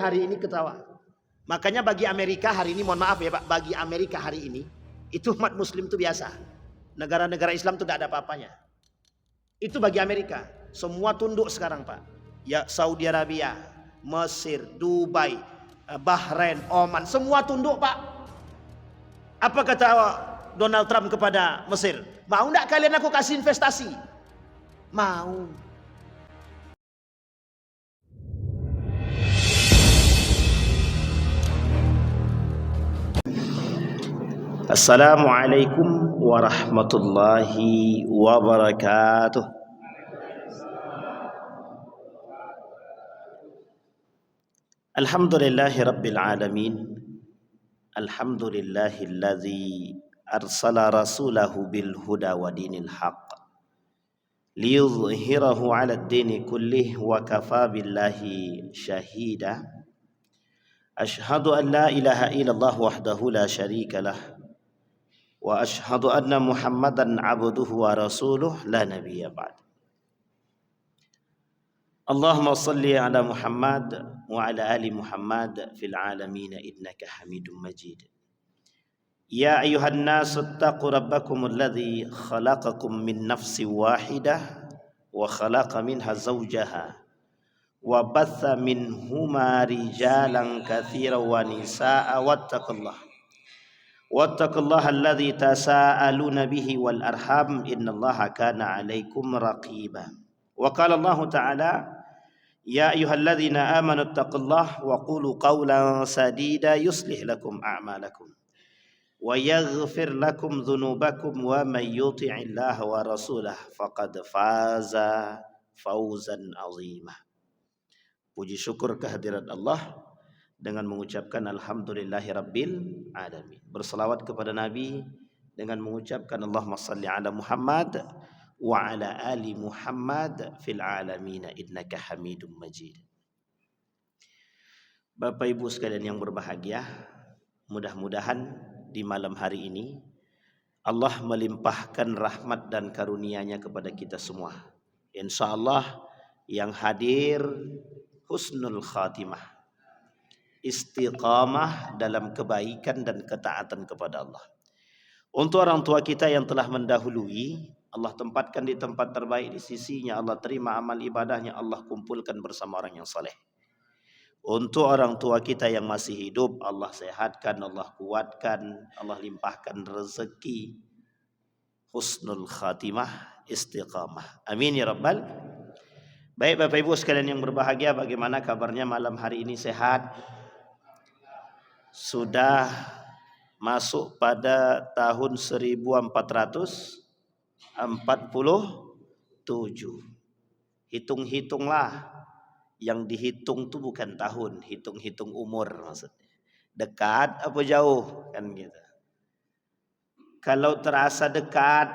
hari ini ketawa. Makanya bagi Amerika hari ini, mohon maaf ya Pak, bagi Amerika hari ini itu umat muslim itu biasa. Negara-negara Islam itu tidak ada apa-apanya. Itu bagi Amerika. Semua tunduk sekarang Pak. Ya Saudi Arabia, Mesir, Dubai, Bahrain, Oman, semua tunduk Pak. Apa kata Donald Trump kepada Mesir? Mau enggak kalian aku kasih investasi? Mau. Assalamualaikum warahmatullahi wabarakatuh. Alhamdulillahi rabbil alamin. Alhamdulillahilladzi arsala rasulahu bil huda wa dinil haqq liyudhhirahu 'ala ad-dini kullih wa kafa billahi shahida. Ashhadu an la ilaha illallah wahdahu la syarika lah wa ashhadu anna Muhammadan abduhu wa rasuluh la nabiyya ba'd. Allahumma salli ala Muhammad wa ala ali Muhammad fil alamin innaka Hamidum Majid. Ya ayuhan nasu ittaqu rabbakum alladhi khalaqakum min nafsin wahidah wa khalaqa minha zawjaha wa batha minhuma rijalan katsiran wa nisaa wattaqullaha alladzi tasaaluna bihi wal arham innallaha kana 'alaikum raqiba. Wa qala Allah ta'ala ya ayyuhalladzina amanu taqullaha wa qulu qawlan sadida yuslih lakum a'malakum wa yaghfir lakum dhunubakum wa may yuti'illaha wa rasulahu faqad faza fawzan 'azima. Puji syukur kehadirat Allah dengan mengucapkan alhamdulillahi rabbil alamin. Berselawat kepada Nabi dengan mengucapkan Allahumma salli ala Muhammad wa ala ali Muhammad fil alamin innaka Hamidum Majid. Bapak Ibu sekalian yang berbahagia, mudah-mudahan di malam hari ini Allah melimpahkan rahmat dan karunia-Nya kepada kita semua. Insyaallah yang hadir husnul khatimah, istiqamah dalam kebaikan dan ketaatan kepada Allah. Untuk orang tua kita yang telah mendahului, Allah tempatkan di tempat terbaik di sisinya, Allah terima amal ibadahnya, Allah kumpulkan bersama orang yang saleh. Untuk orang tua kita yang masih hidup, Allah sehatkan, Allah kuatkan, Allah limpahkan rezeki, husnul khatimah, istiqamah. Amin ya rabbal. Baik Bapak Ibu sekalian yang berbahagia, bagaimana kabarnya malam hari ini? Sehat? Sudah masuk pada tahun 1447. Hitung-hitunglah. Yang dihitung itu bukan tahun, hitung-hitung umur maksudnya. Dekat apa jauh kan gitu. Kalau terasa dekat,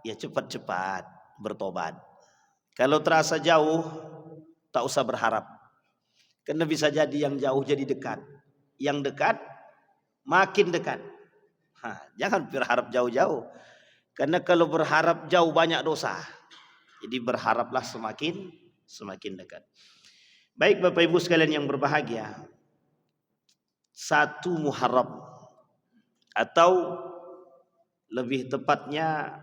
ya cepat-cepat bertobat. Kalau terasa jauh, tak usah berharap. Karena bisa jadi yang jauh jadi dekat. Yang dekat makin dekat. Jangan berharap jauh-jauh. Karena kalau berharap jauh banyak dosa. Jadi berharaplah semakin dekat. Baik Bapak Ibu sekalian yang berbahagia. 1 Muharram atau lebih tepatnya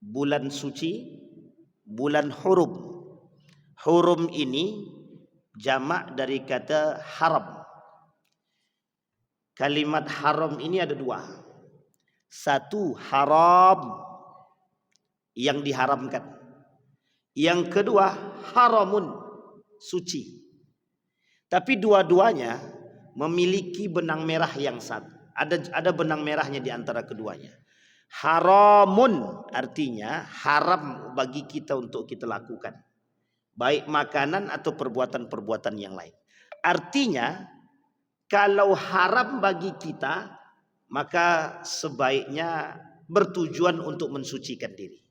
bulan suci, bulan Hurum. Hurum ini jamak dari kata haram. Kalimat haram ini ada 2. 1 haram, yang diharamkan. Yang kedua haramun, suci. Tapi dua-duanya memiliki benang merah yang satu. Ada benang merahnya di antara keduanya. Haramun artinya haram bagi kita untuk kita lakukan, baik makanan atau perbuatan-perbuatan yang lain. Artinya kalau haram bagi kita, maka sebaiknya bertujuan untuk mensucikan diri.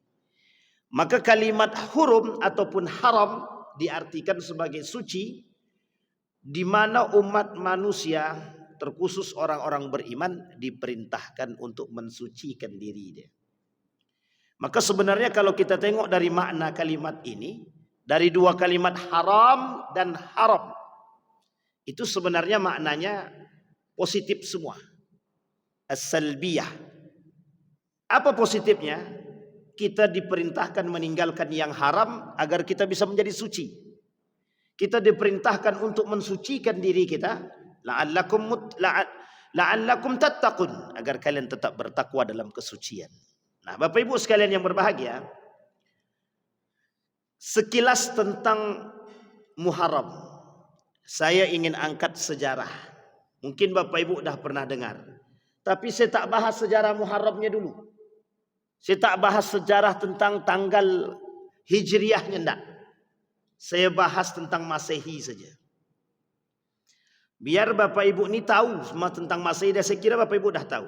Maka kalimat hurum ataupun haram diartikan sebagai suci, di mana umat manusia terkhusus orang-orang beriman diperintahkan untuk mensucikan diri dia. Maka sebenarnya kalau kita tengok dari makna kalimat ini, dari 2 kalimat haram dan haram, Itu sebenarnya maknanya positif semua. As-salbiyah. Apa positifnya? Kita diperintahkan meninggalkan yang haram agar kita bisa menjadi suci. Kita diperintahkan untuk mensucikan diri kita, la'allakum tattaqun, agar kalian tetap bertakwa dalam kesucian. Nah, Bapak Ibu sekalian yang berbahagia, sekilas tentang Muharram, saya ingin angkat sejarah. Mungkin Bapak Ibu sudah pernah dengar, tapi saya tak bahas sejarah Muharramnya dulu. Saya tak bahas sejarah tentang tanggal Hijriahnya, enggak. Saya bahas tentang Masehi saja. Biar Bapak Ibu ini tahu semua tentang Masehi, dan saya kira Bapak Ibu dah tahu.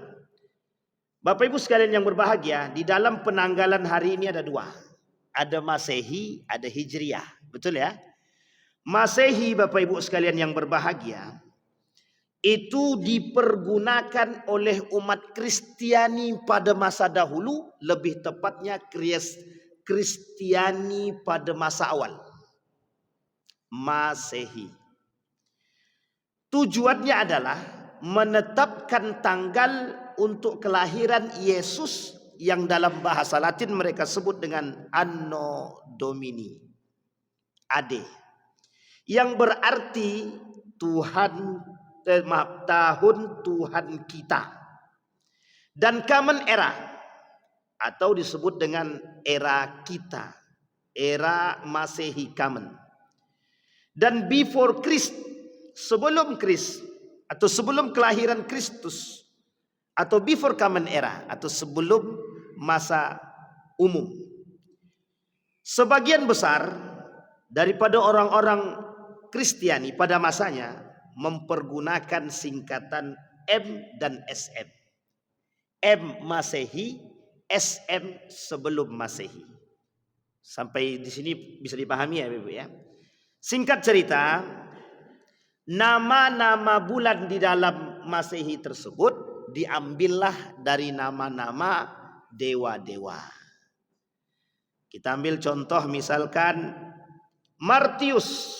Bapak Ibu sekalian yang berbahagia, di dalam penanggalan hari ini ada dua. Ada Masehi, ada Hijriah. Betul ya? Masehi, Bapak Ibu sekalian yang berbahagia, itu dipergunakan oleh umat Kristiani pada masa dahulu, lebih tepatnya Kristiani pada masa awal. Masehi. Tujuannya adalah menetapkan tanggal untuk kelahiran Yesus yang dalam bahasa Latin mereka sebut dengan Anno Domini, AD, yang berarti tahun Tuhan kita, dan Common Era atau disebut dengan era kita, era Masehi Common. Dan before Christ, sebelum Christ atau sebelum kelahiran Kristus, atau before Common Era atau sebelum masa umum. Sebagian besar daripada orang-orang Kristiani pada masanya mempergunakan singkatan M dan SM. M Masehi, SM sebelum Masehi. Sampai di sini bisa dipahami ya Ibu ya. Singkat cerita, nama-nama bulan di dalam Masehi tersebut diambillah dari nama-nama dewa-dewa. Kita ambil contoh misalkan Martius,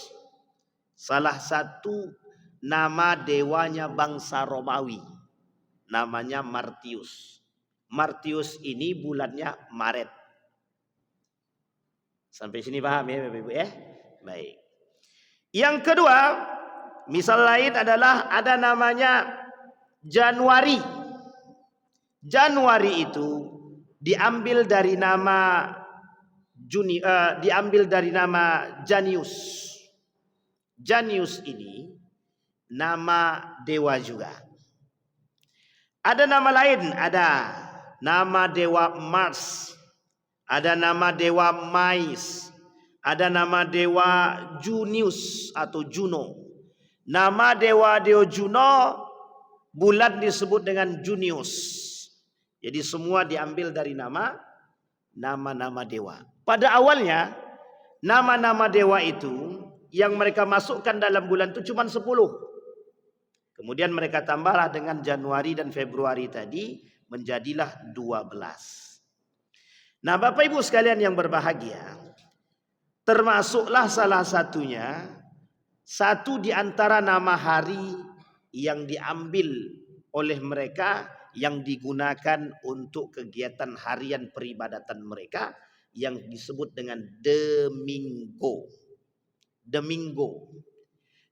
salah satu nama dewanya bangsa Romawi, namanya Martius. Martius ini bulannya Maret. Sampai sini paham ya Bapak Ibu ya? Baik. Yang kedua, misal lain adalah ada namanya Januari. Januari itu diambil dari nama Janius. Janius ini nama dewa juga. Ada nama lain, ada nama dewa Mars, ada nama dewa Mais, ada nama dewa Junius atau Juno. Nama dewa Juno bulan disebut dengan Junius. Jadi semua diambil dari nama-nama dewa. Pada awalnya nama-nama dewa itu yang mereka masukkan dalam bulan itu cuma 10. Kemudian mereka tambahlah dengan Januari dan Februari tadi, menjadilah 12. Nah, Bapak Ibu sekalian yang berbahagia, termasuklah salah satunya satu di antara nama hari yang diambil oleh mereka yang digunakan untuk kegiatan harian peribadatan mereka yang disebut dengan Domingo. Domingo.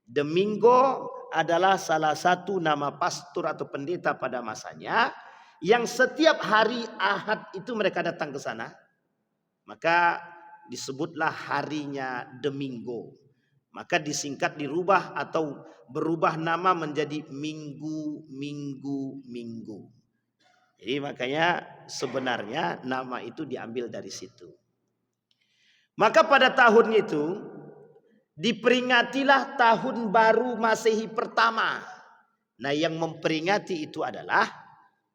Domingo adalah salah satu nama pastor atau pendeta pada masanya yang setiap hari Ahad itu mereka datang ke sana. Maka disebutlah harinya Domingo. Maka disingkat dirubah atau berubah nama menjadi Minggu. Jadi makanya sebenarnya nama itu diambil dari situ. Maka pada tahun itu diperingatilah tahun baru Masehi pertama. Nah, yang memperingati itu adalah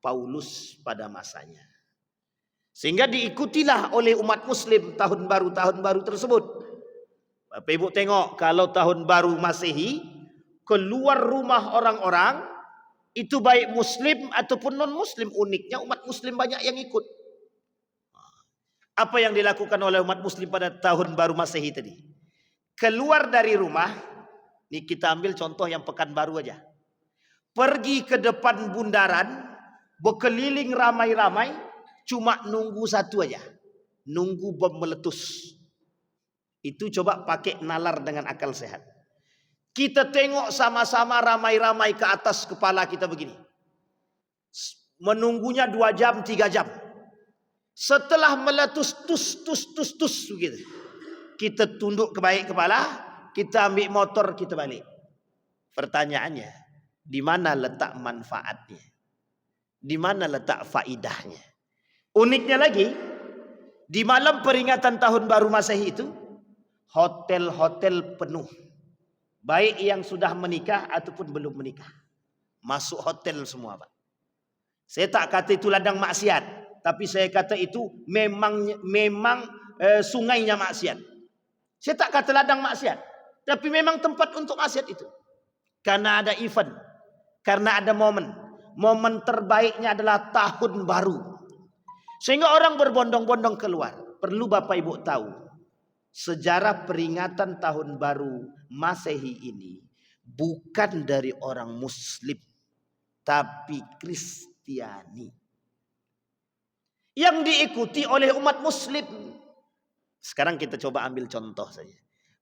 Paulus pada masanya. Sehingga diikutilah oleh umat muslim tahun baru tersebut. Bapak Ibu tengok, kalau tahun baru Masehi, keluar rumah orang-orang, itu baik muslim ataupun non muslim, uniknya umat muslim banyak yang ikut. Apa yang dilakukan oleh umat muslim pada tahun baru Masehi tadi? Keluar dari rumah, Ini kita ambil contoh yang Pekanbaru aja. Pergi ke depan bundaran, berkeliling ramai-ramai, cuma nunggu satu aja. Nunggu bom meletus. Itu coba pakai nalar dengan akal sehat. Kita tengok sama-sama ramai-ramai ke atas kepala kita begini. Menunggunya 2 jam, 3 jam. Setelah meletus, tus begitu. Kita tunduk ke baik kepala, kita ambil motor, kita balik. Pertanyaannya, di mana letak manfaatnya? Di mana letak faidahnya? Uniknya lagi, di malam peringatan Tahun Baru Masehi itu, hotel-hotel penuh. Baik yang sudah menikah ataupun belum menikah. Masuk hotel semua, Pak. Saya tak kata itu ladang maksiat, tapi saya kata itu memang sungainya maksiat. Saya tak kata ladang maksiat, tapi memang tempat untuk maksiat itu. Karena ada event, karena ada momen. Momen terbaiknya adalah Tahun Baru. Sehingga orang berbondong-bondong keluar. Perlu Bapak Ibu tahu, sejarah peringatan Tahun Baru Masehi ini bukan dari orang Muslim, tapi Kristiani. Yang diikuti oleh umat Muslim. Sekarang kita coba ambil contoh saja.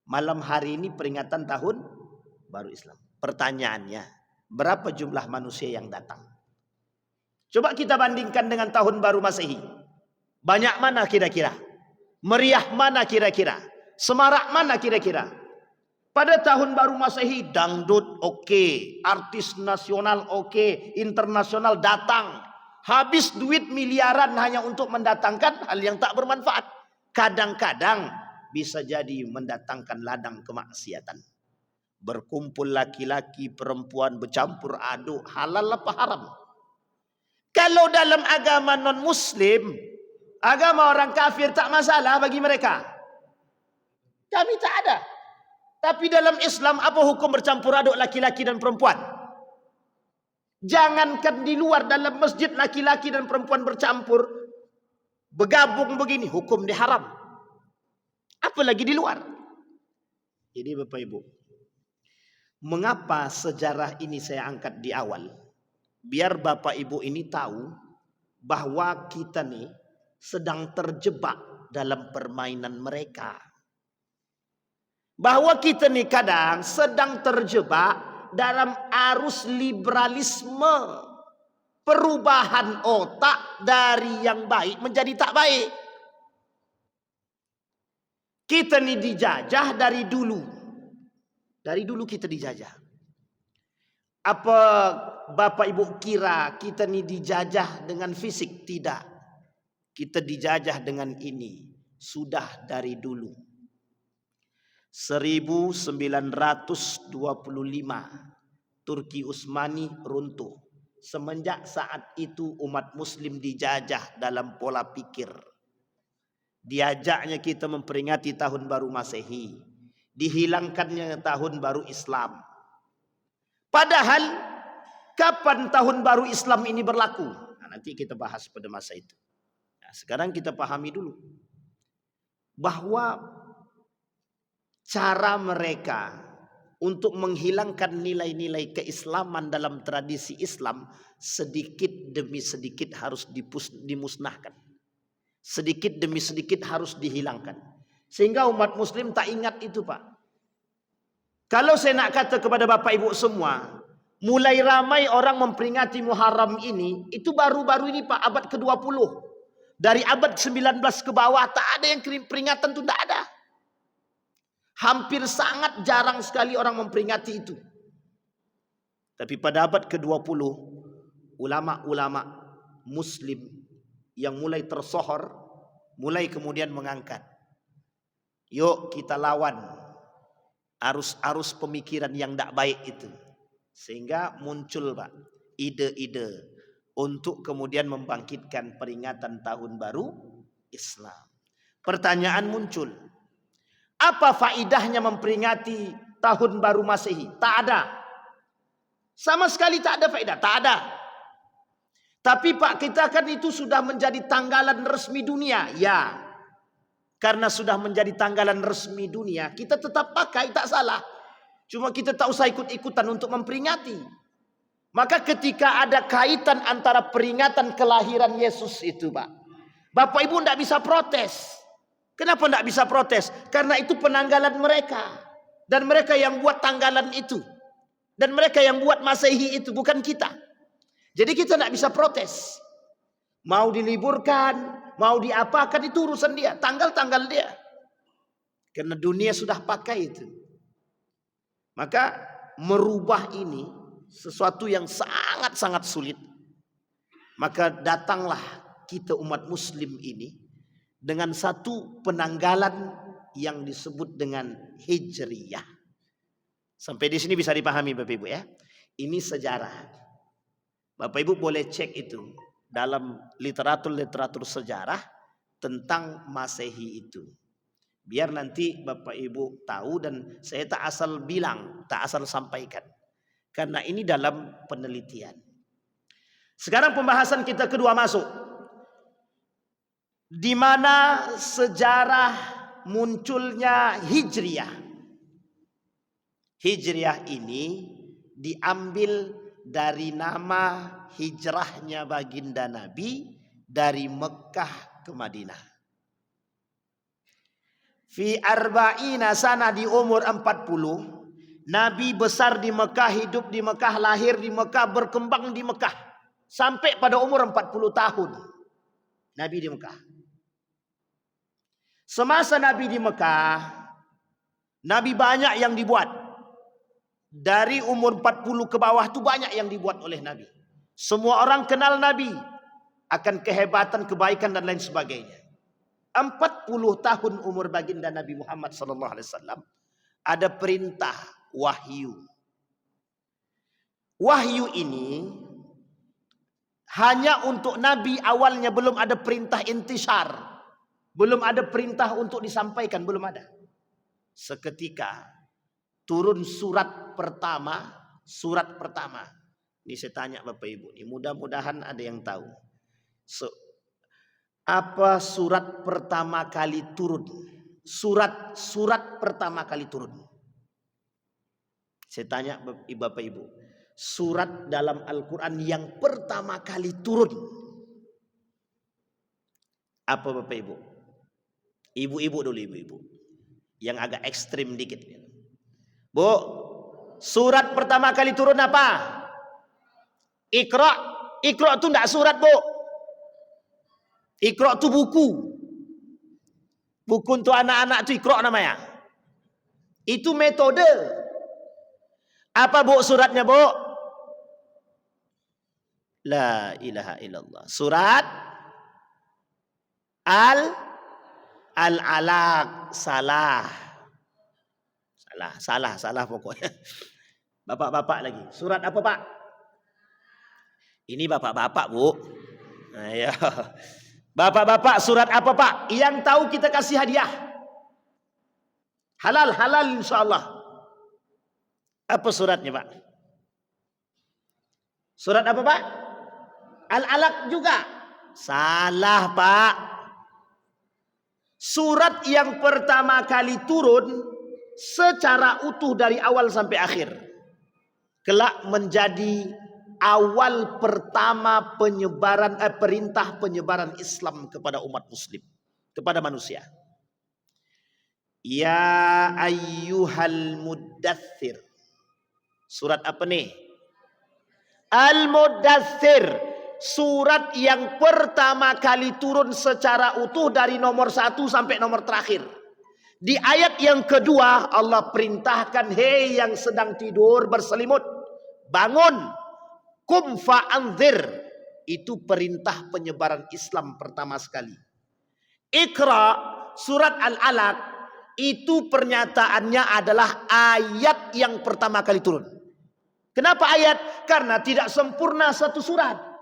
Malam hari ini peringatan Tahun Baru Islam. Pertanyaannya, berapa jumlah manusia yang datang? Coba kita bandingkan dengan Tahun Baru Masehi. Banyak mana kira-kira? Meriah mana kira-kira? Semarak mana kira-kira? Pada Tahun Baru Masehi, dangdut oke, artis nasional oke, internasional datang. Habis duit miliaran hanya untuk mendatangkan hal yang tak bermanfaat. Kadang-kadang bisa jadi mendatangkan ladang kemaksiatan. Berkumpul laki-laki, perempuan bercampur aduk, halal apa haram? Kalau dalam agama non-muslim, agama orang kafir, tak masalah bagi mereka. Kami tak ada. Tapi dalam Islam, apa hukum bercampur aduk laki-laki dan perempuan? Jangankan di luar, dalam masjid laki-laki dan perempuan bercampur, bergabung begini, hukum diharam. Apalagi di luar. Jadi Bapak Ibu, mengapa sejarah ini saya angkat di awal? Biar Bapak Ibu ini tahu bahwa kita nih sedang terjebak dalam permainan mereka. Bahwa kita nih kadang sedang terjebak dalam arus liberalisme. Perubahan otak dari yang baik menjadi tak baik. Kita nih dijajah dari dulu. Dari dulu kita dijajah. Apa Bapak Ibu kira kita nih dijajah dengan fisik? Tidak. Kita dijajah dengan ini. Sudah dari dulu. 1925 Turki Utsmani runtuh. Semenjak saat itu umat Muslim dijajah dalam pola pikir. Diajaknya kita memperingati Tahun Baru Masehi. Dihilangkannya Tahun Baru Islam. Padahal kapan Tahun Baru Islam ini berlaku? Nah, nanti kita bahas pada masa itu. Nah, sekarang kita pahami dulu bahwa cara mereka untuk menghilangkan nilai-nilai keislaman dalam tradisi Islam sedikit demi sedikit harus dimusnahkan. Sedikit demi sedikit harus dihilangkan. Sehingga umat Muslim tak ingat itu, Pak. Kalau saya nak kata kepada Bapak Ibu semua, mulai ramai orang memperingati Muharram ini, itu baru-baru ini Pak, abad ke-20. Dari abad 19 ke bawah tak ada yang peringatan itu, tak ada. Hampir sangat jarang sekali orang memperingati itu. Tapi pada abad ke-20, ulama-ulama Muslim yang mulai tersohor, mulai kemudian mengangkat. Yuk kita lawan arus-arus pemikiran yang tak baik itu. Sehingga muncul Pak, ide-ide untuk kemudian membangkitkan peringatan Tahun Baru Islam. Pertanyaan muncul. Apa faidahnya memperingati Tahun Baru Masehi? Tak ada. Sama sekali tak ada faedah. Tak ada. Tapi Pak, kita kan itu sudah menjadi tanggalan resmi dunia. Ya. Karena sudah menjadi tanggalan resmi dunia, kita tetap pakai, tak salah. Cuma kita tak usah ikut-ikutan untuk memperingati. Maka ketika ada kaitan antara peringatan kelahiran Yesus itu, Pak, Bapak Ibu tidak bisa protes. Kenapa tidak bisa protes? Karena itu penanggalan mereka. Dan mereka yang buat tanggalan itu. Dan mereka yang buat Masehi itu, bukan kita. Jadi kita tidak bisa protes. Mau diliburkan, mau diapakan, itu urusan dia. Tanggal-tanggal dia. Karena dunia sudah pakai itu. Maka merubah ini sesuatu yang sangat-sangat sulit. Maka datanglah kita umat muslim ini dengan satu penanggalan yang disebut dengan Hijriyah. Sampai di sini bisa dipahami Bapak Ibu ya. Ini sejarah. Bapak Ibu boleh cek itu dalam literatur sejarah tentang Masehi itu. Biar nanti Bapak Ibu tahu, dan saya tak asal bilang, tak asal sampaikan. Karena ini dalam penelitian. Sekarang pembahasan kita kedua masuk. Di mana sejarah munculnya Hijriyah. Hijriyah ini diambil dari nama hijrahnya baginda Nabi dari Mekah ke Madinah. Fi arba'ina sana, di umur 40, Nabi besar di Mekah, hidup di Mekah, lahir di Mekah, berkembang di Mekah. Sampai pada umur 40 tahun. Nabi di Mekah. Semasa Nabi di Mekah, Nabi banyak yang dibuat. Dari umur 40 ke bawah itu banyak yang dibuat oleh Nabi. Semua orang kenal Nabi. Akan kehebatan, kebaikan dan lain sebagainya. 40 tahun umur baginda Nabi Muhammad SAW, ada perintah wahyu. Wahyu ini hanya untuk Nabi, awalnya belum ada perintah intisar, belum ada perintah untuk disampaikan, belum ada. Seketika turun surat pertama. Ini saya tanya Bapak Ibu, ini mudah-mudahan ada yang tahu. Apa surat pertama kali turun? Surat pertama kali turun. Saya tanya Bapak Ibu, surat dalam Al-Quran yang pertama kali turun, apa Bapak Ibu? Ibu-ibu dulu, ibu-ibu yang agak ekstrim dikit. Bu, surat pertama kali turun apa? Iqra. Iqra itu enggak surat, Bu. Iqra itu buku. Buku untuk anak-anak itu Iqra namanya. Itu metode. Apa Bu suratnya, Bu? La ilaha illallah. Surat Al-Alaq. Salah pokoknya. Bapak-bapak lagi. Surat apa, Pak? Ini bapak-bapak, Bu. Ayo. Bapak-bapak, surat apa, Pak? Yang tahu kita kasih hadiah. Halal insyaallah. Apa suratnya, Pak? Surat apa, Pak? Al-Alaq juga. Salah, Pak. Surat yang pertama kali turun secara utuh dari awal sampai akhir, kelak menjadi awal pertama penyebaran perintah penyebaran Islam kepada umat muslim, kepada manusia. Ya ayyuhal muddathir. Surat apa nih? Al-Muddathir. Surat yang pertama kali turun secara utuh dari nomor 1 sampai nomor terakhir. Di ayat yang kedua Allah perintahkan, hei yang sedang tidur berselimut, bangun. Kum fa'anzir. Itu perintah penyebaran Islam pertama sekali. Iqra, surat Al-Alaq, itu pernyataannya adalah ayat yang pertama kali turun. Kenapa ayat? Karena tidak sempurna satu surat.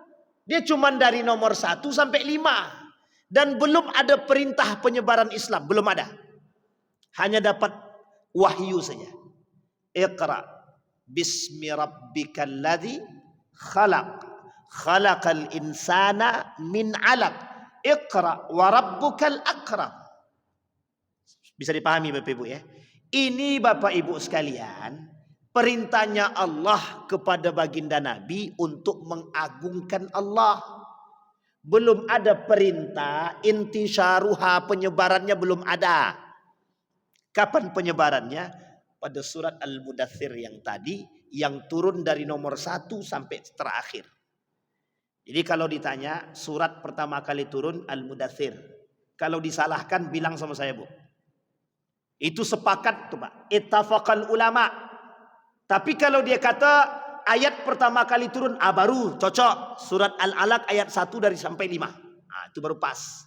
Dia cuma dari nomor 1 sampai 5. Dan belum ada perintah penyebaran Islam. Belum ada. Hanya dapat wahyu saja. Iqra bismi rabbikal ladzi khalaq. Khalaqal insana min 'alaq. Iqra wa rabbukal akram. Bisa dipahami Bapak Ibu ya. Ini Bapak Ibu sekalian, Perintahnya Allah kepada baginda Nabi untuk mengagungkan Allah. Belum ada perintah intisyaruha, penyebarannya belum ada. Kapan penyebarannya? Pada surat Al-Mudaththir yang tadi, yang turun dari nomor 1 sampai terakhir. Jadi kalau ditanya surat pertama kali turun Al-Mudaththir, kalau disalahkan bilang sama saya, Bu. Itu sepakat tuh, Pak. Ittafaqal ulama. Tapi kalau dia kata ayat pertama kali turun, baru cocok. Surat Al-Alaq ayat 1 dari sampai 5. Itu baru pas.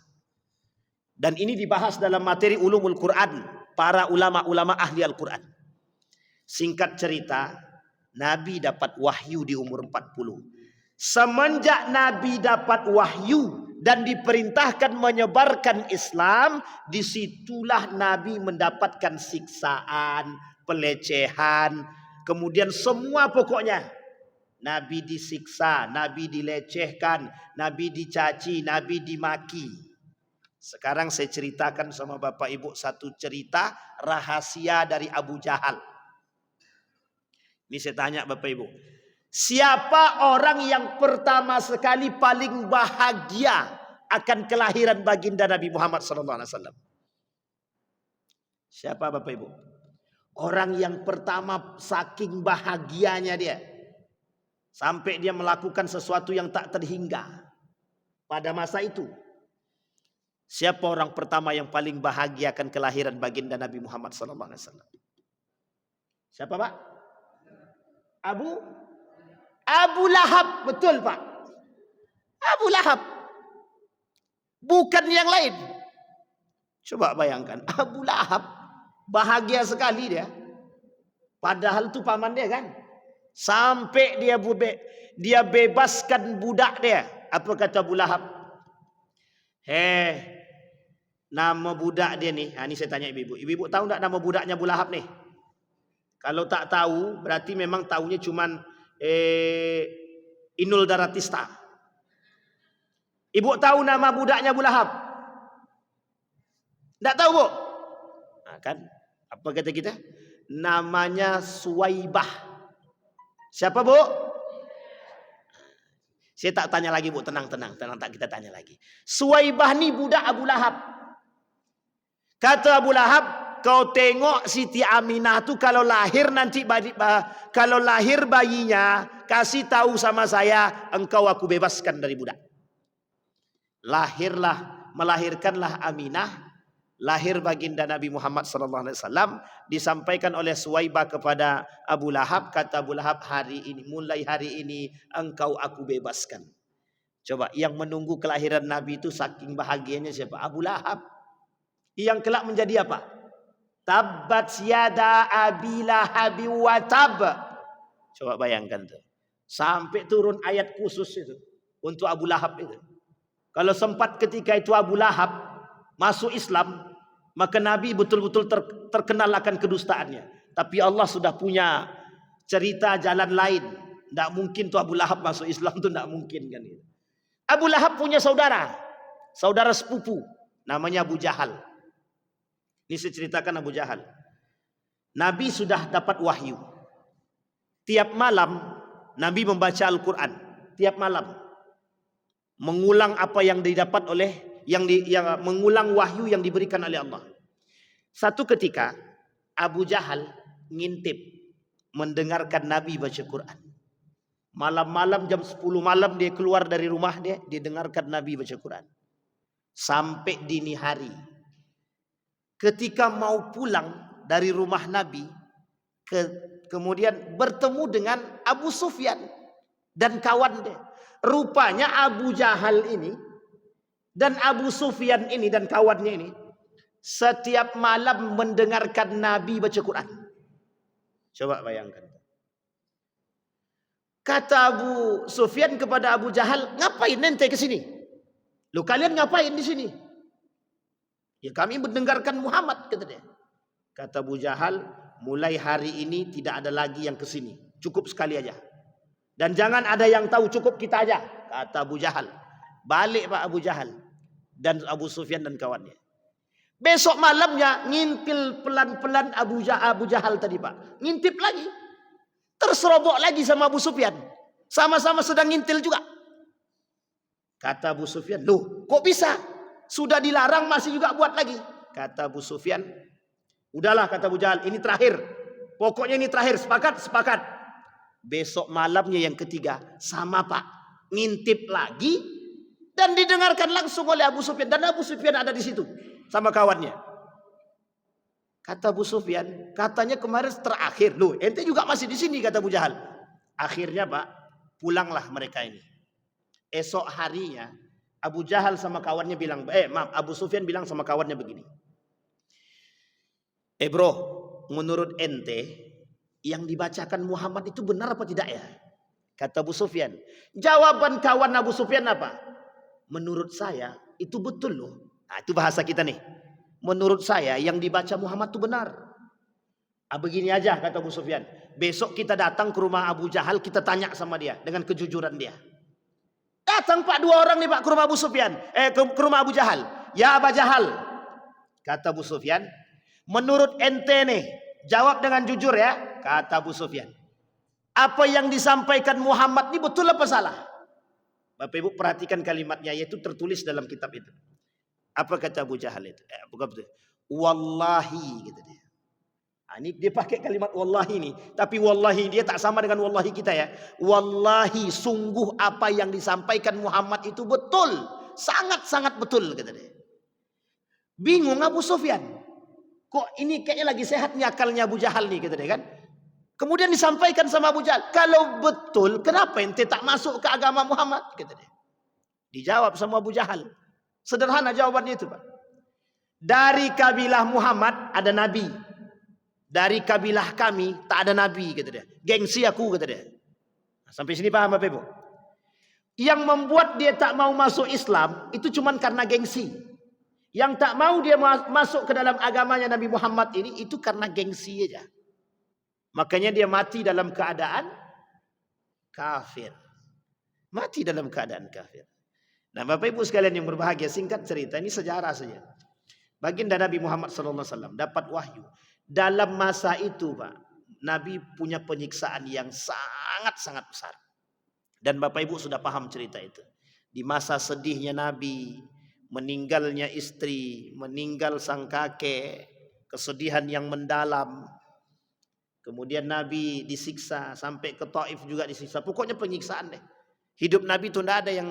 Dan ini dibahas dalam materi ulumul Quran, para ulama-ulama ahli Al-Quran. Singkat cerita, Nabi dapat wahyu di umur 40. Semenjak Nabi dapat wahyu dan diperintahkan menyebarkan Islam, disitulah Nabi mendapatkan siksaan, pelecehan, kemudian semua pokoknya. Nabi disiksa, Nabi dilecehkan, Nabi dicaci, Nabi dimaki. Sekarang saya ceritakan sama Bapak Ibu satu cerita rahasia dari Abu Jahal. Ini saya tanya Bapak Ibu, siapa orang yang pertama sekali paling bahagia akan kelahiran baginda Nabi Muhammad SAW? Siapa Bapak Ibu? Orang yang pertama saking bahagianya dia, sampai dia melakukan sesuatu yang tak terhingga pada masa itu. Siapa orang pertama yang paling bahagia akan kelahiran baginda Nabi Muhammad SAW? Siapa Pak? Abu Lahab, betul Pak. Abu Lahab, bukan yang lain. Coba bayangkan, Abu Lahab bahagia sekali dia. Padahal itu paman dia kan. Sampai dia bebaskan budak dia. Apa kata Abu Lahab? Nama budak dia nih. Ini saya tanya ibu-ibu. Ibu-ibu tahu tak nama budaknya Abu Lahab nih? Kalau tak tahu, berarti memang tahunya cuman Inul Daratista. Ibu tahu nama budaknya Abu Lahab? Tak tahu, Bu? Kan? Apa kata kita? Namanya Suwaibah. Siapa, Bu? Saya tak tanya lagi, Bu. Tenang, tak kita tanya lagi. Suwaibah ni budak Abu Lahab. Kata Abu Lahab, kau tengok Siti Aminah tu kalau lahir nanti kalau lahir bayinya, kasih tahu sama saya, engkau aku bebaskan dari budak. Melahirkanlah Aminah, lahir baginda Nabi Muhammad SAW, disampaikan oleh Suwaibah kepada Abu Lahab. Kata Abu Lahab, mulai hari ini engkau aku bebaskan. Coba, yang menunggu kelahiran Nabi itu saking bahagianya siapa? Abu Lahab. Yang kelak menjadi apa? Tabbat yada abi lahabi wa tab. Coba bayangkan tuh. Sampai turun ayat khusus itu untuk Abu Lahab itu. Kalau sempat ketika itu Abu Lahab masuk Islam, maka Nabi betul-betul terkenal akan kedustaannya. Tapi Allah sudah punya cerita jalan lain. Tidak mungkin tuh Abu Lahab masuk Islam tuh, tidak mungkin kan. Abu Lahab punya saudara sepupu, namanya Abu Jahal. Ini saya ceritakan Abu Jahal. Nabi sudah dapat wahyu. Tiap malam Nabi membaca Al-Quran. Tiap malam mengulang apa yang didapat oleh yang mengulang wahyu yang diberikan oleh Allah. Satu ketika Abu Jahal ngintip mendengarkan Nabi baca Quran. Malam-malam jam 10 malam dia keluar dari rumah dia dengarkan Nabi baca Quran. Sampai dini hari. Ketika mau pulang dari rumah Nabi, kemudian bertemu dengan Abu Sufyan dan kawan dia. Rupanya Abu Jahal ini dan Abu Sufyan ini dan kawannya ini setiap malam mendengarkan Nabi baca Quran. Coba bayangkan. Kata Abu Sufyan kepada Abu Jahal, ngapain ente ke sini? Lu kalian ngapain di sini? Ya kami mendengarkan Muhammad, kata dia. Kata Abu Jahal, mulai hari ini tidak ada lagi yang ke sini. Cukup sekali aja. Dan jangan ada yang tahu, cukup kita aja. Kata Abu Jahal. Balik Pak Abu Jahal dan Abu Sufyan dan kawannya. Besok malamnya ngintil pelan-pelan Abu Jahal tadi Pak. Ngintip lagi. Terserobok lagi sama Abu Sufyan. Sama-sama sedang ngintil juga. Kata Abu Sufyan, loh kok bisa? Sudah dilarang masih juga buat lagi. Kata Abu Sufyan, udahlah kata Abu Jahal, ini terakhir. Pokoknya ini terakhir, sepakat? Sepakat. Besok malamnya yang ketiga, sama Pak. Ngintip lagi dan didengarkan langsung oleh Abu Sufyan. Dan Abu Sufyan ada di situ sama kawannya. Kata Abu Sufyan, katanya kemarin terakhir. Loh, ente juga masih di sini kata Abu Jahal. Akhirnya Pak, pulanglah mereka ini. Esok harinya Abu Jahal sama kawannya bilang, Abu Sufyan bilang sama kawannya begini. Bro, menurut ente yang dibacakan Muhammad itu benar apa tidak ya? Kata Abu Sufyan. Jawaban kawan Abu Sufyan apa? Menurut saya itu betul loh. Nah, itu bahasa kita nih. Menurut saya yang dibaca Muhammad itu benar. Begini aja kata Abu Sufyan. Besok kita datang ke rumah Abu Jahal, kita tanya sama dia dengan kejujuran dia. Datang Pak 2 orang nih Pak ke rumah Abu Sufyan. Ke rumah Abu Jahal. Ya Abu Jahal. Kata Abu Sufyan. Menurut ente nih. Jawab dengan jujur ya. Kata Abu Sufyan. Apa yang disampaikan Muhammad ini betul apa salah? Bapak Ibu perhatikan kalimatnya. Yaitu tertulis dalam kitab itu. Apa kata Abu Jahal itu? Wallahi. Gitu dia. Ini dia pakai kalimat wallahi ini. Tapi wallahi dia tak sama dengan wallahi kita ya. Wallahi sungguh apa yang disampaikan Muhammad itu betul. Sangat-sangat betul kata dia. Bingung Abu Sufyan. Kok ini kayaknya lagi sehat nih akalnya Abu Jahal nih kata dia kan. Kemudian disampaikan sama Abu Jahal. Kalau betul kenapa ente tak masuk ke agama Muhammad kata dia. Dijawab sama Abu Jahal. Sederhana jawabannya itu Pak. Dari kabilah Muhammad ada nabi. Dari kabilah kami tak ada nabi kata dia. Gengsi aku kata dia. Sampai sini paham Bapak Ibu? Yang membuat dia tak mau masuk Islam itu cuma karena gengsi. Yang tak mau dia masuk ke dalam agamanya Nabi Muhammad ini itu karena gengsi aja. Makanya dia mati dalam keadaan kafir. Mati dalam keadaan kafir. Nah Bapak Ibu sekalian yang berbahagia, singkat cerita ini sejarah saja. Baginda Nabi Muhammad SAW dapat wahyu. Dalam masa itu Pak, Nabi punya penyiksaan yang sangat-sangat besar. Dan Bapak Ibu sudah paham cerita itu. Di masa sedihnya Nabi, meninggalnya istri, meninggal sang kakek, kesedihan yang mendalam. Kemudian Nabi disiksa, sampai ke Taif juga disiksa. Pokoknya penyiksaan deh. Hidup Nabi itu tidak ada yang,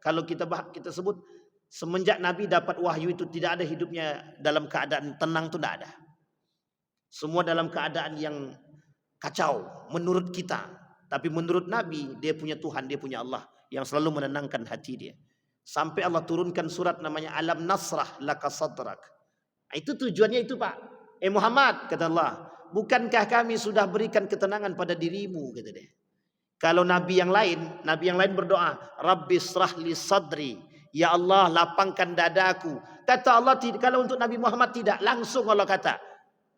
kalau kita sebut, semenjak Nabi dapat wahyu itu tidak ada hidupnya dalam keadaan tenang itu tidak ada. Semua dalam keadaan yang kacau menurut kita. Tapi menurut Nabi dia punya Tuhan, dia punya Allah yang selalu menenangkan hati dia. Sampai Allah turunkan surat namanya Alam Nasrah Laka Sadrak. Itu tujuannya itu Pak. Muhammad kata Allah. Bukankah kami sudah berikan ketenangan pada dirimu kata dia. Kalau Nabi yang lain berdoa. Rabbi srah li sadri. Ya Allah lapangkan dadaku. Kata Allah kalau untuk Nabi Muhammad tidak. Langsung Allah kata.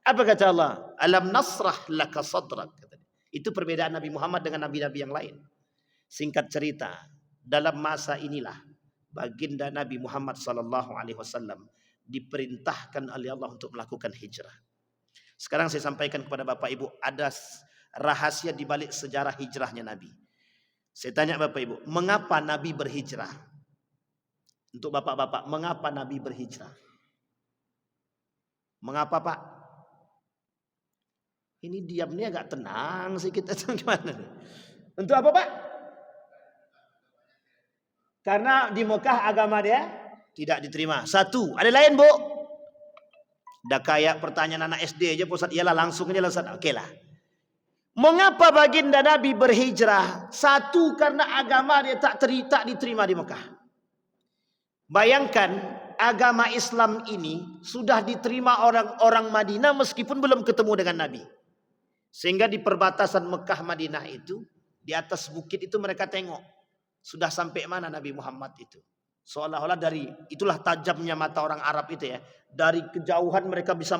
Apa kata Allah? Alam nasrah laka sadrak. Itu perbedaan Nabi Muhammad dengan nabi-nabi yang lain. Singkat cerita, dalam masa inilah baginda Nabi Muhammad SAW diperintahkan oleh Allah untuk melakukan hijrah. Sekarang saya sampaikan kepada Bapak Ibu ada rahasia di balik sejarah hijrahnya Nabi. Saya tanya Bapak Ibu, mengapa Nabi berhijrah? Untuk bapak-bapak, mengapa Nabi berhijrah? Mengapa Pak? Ini diamnya agak tenang sih kita gimana nih? Untuk apa Pak? Karena di Mekah agama dia tidak diterima. Satu, ada lain Bu? Udah kayak pertanyaan anak SD aja Ustaz. Iyalah langsung aja Ustaz. Oke lah. Mengapa baginda Nabi berhijrah? Satu, karena agama dia tak diterima di Mekah. Bayangkan agama Islam ini sudah diterima orang-orang Madinah meskipun belum ketemu dengan Nabi. Sehingga di perbatasan Mekah Madinah itu, di atas bukit itu mereka tengok. Sudah sampai mana Nabi Muhammad itu. Seolah-olah itulah tajamnya mata orang Arab itu ya. Dari kejauhan mereka bisa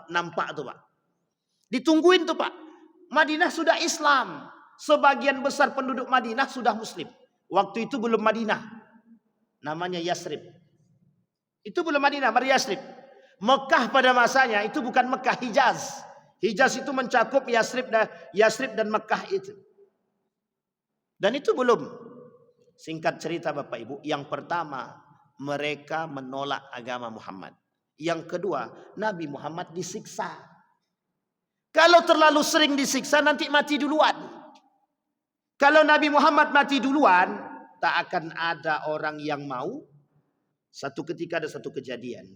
nampak tuh Pak. Ditungguin tuh Pak. Madinah sudah Islam. Sebagian besar penduduk Madinah sudah Muslim. Waktu itu belum Madinah. Namanya Yasrib. Itu belum Madinah, Yasrib. Mekah pada masanya itu bukan Mekah, Hijaz. Hijaz itu mencakup Yasrib dan Mekah itu. Dan itu belum. Singkat cerita Bapak Ibu, yang pertama mereka menolak agama Muhammad. Yang kedua, Nabi Muhammad disiksa. Kalau terlalu sering disiksa nanti mati duluan. Kalau Nabi Muhammad mati duluan, tak akan ada orang yang mau. Satu ketika ada satu kejadian.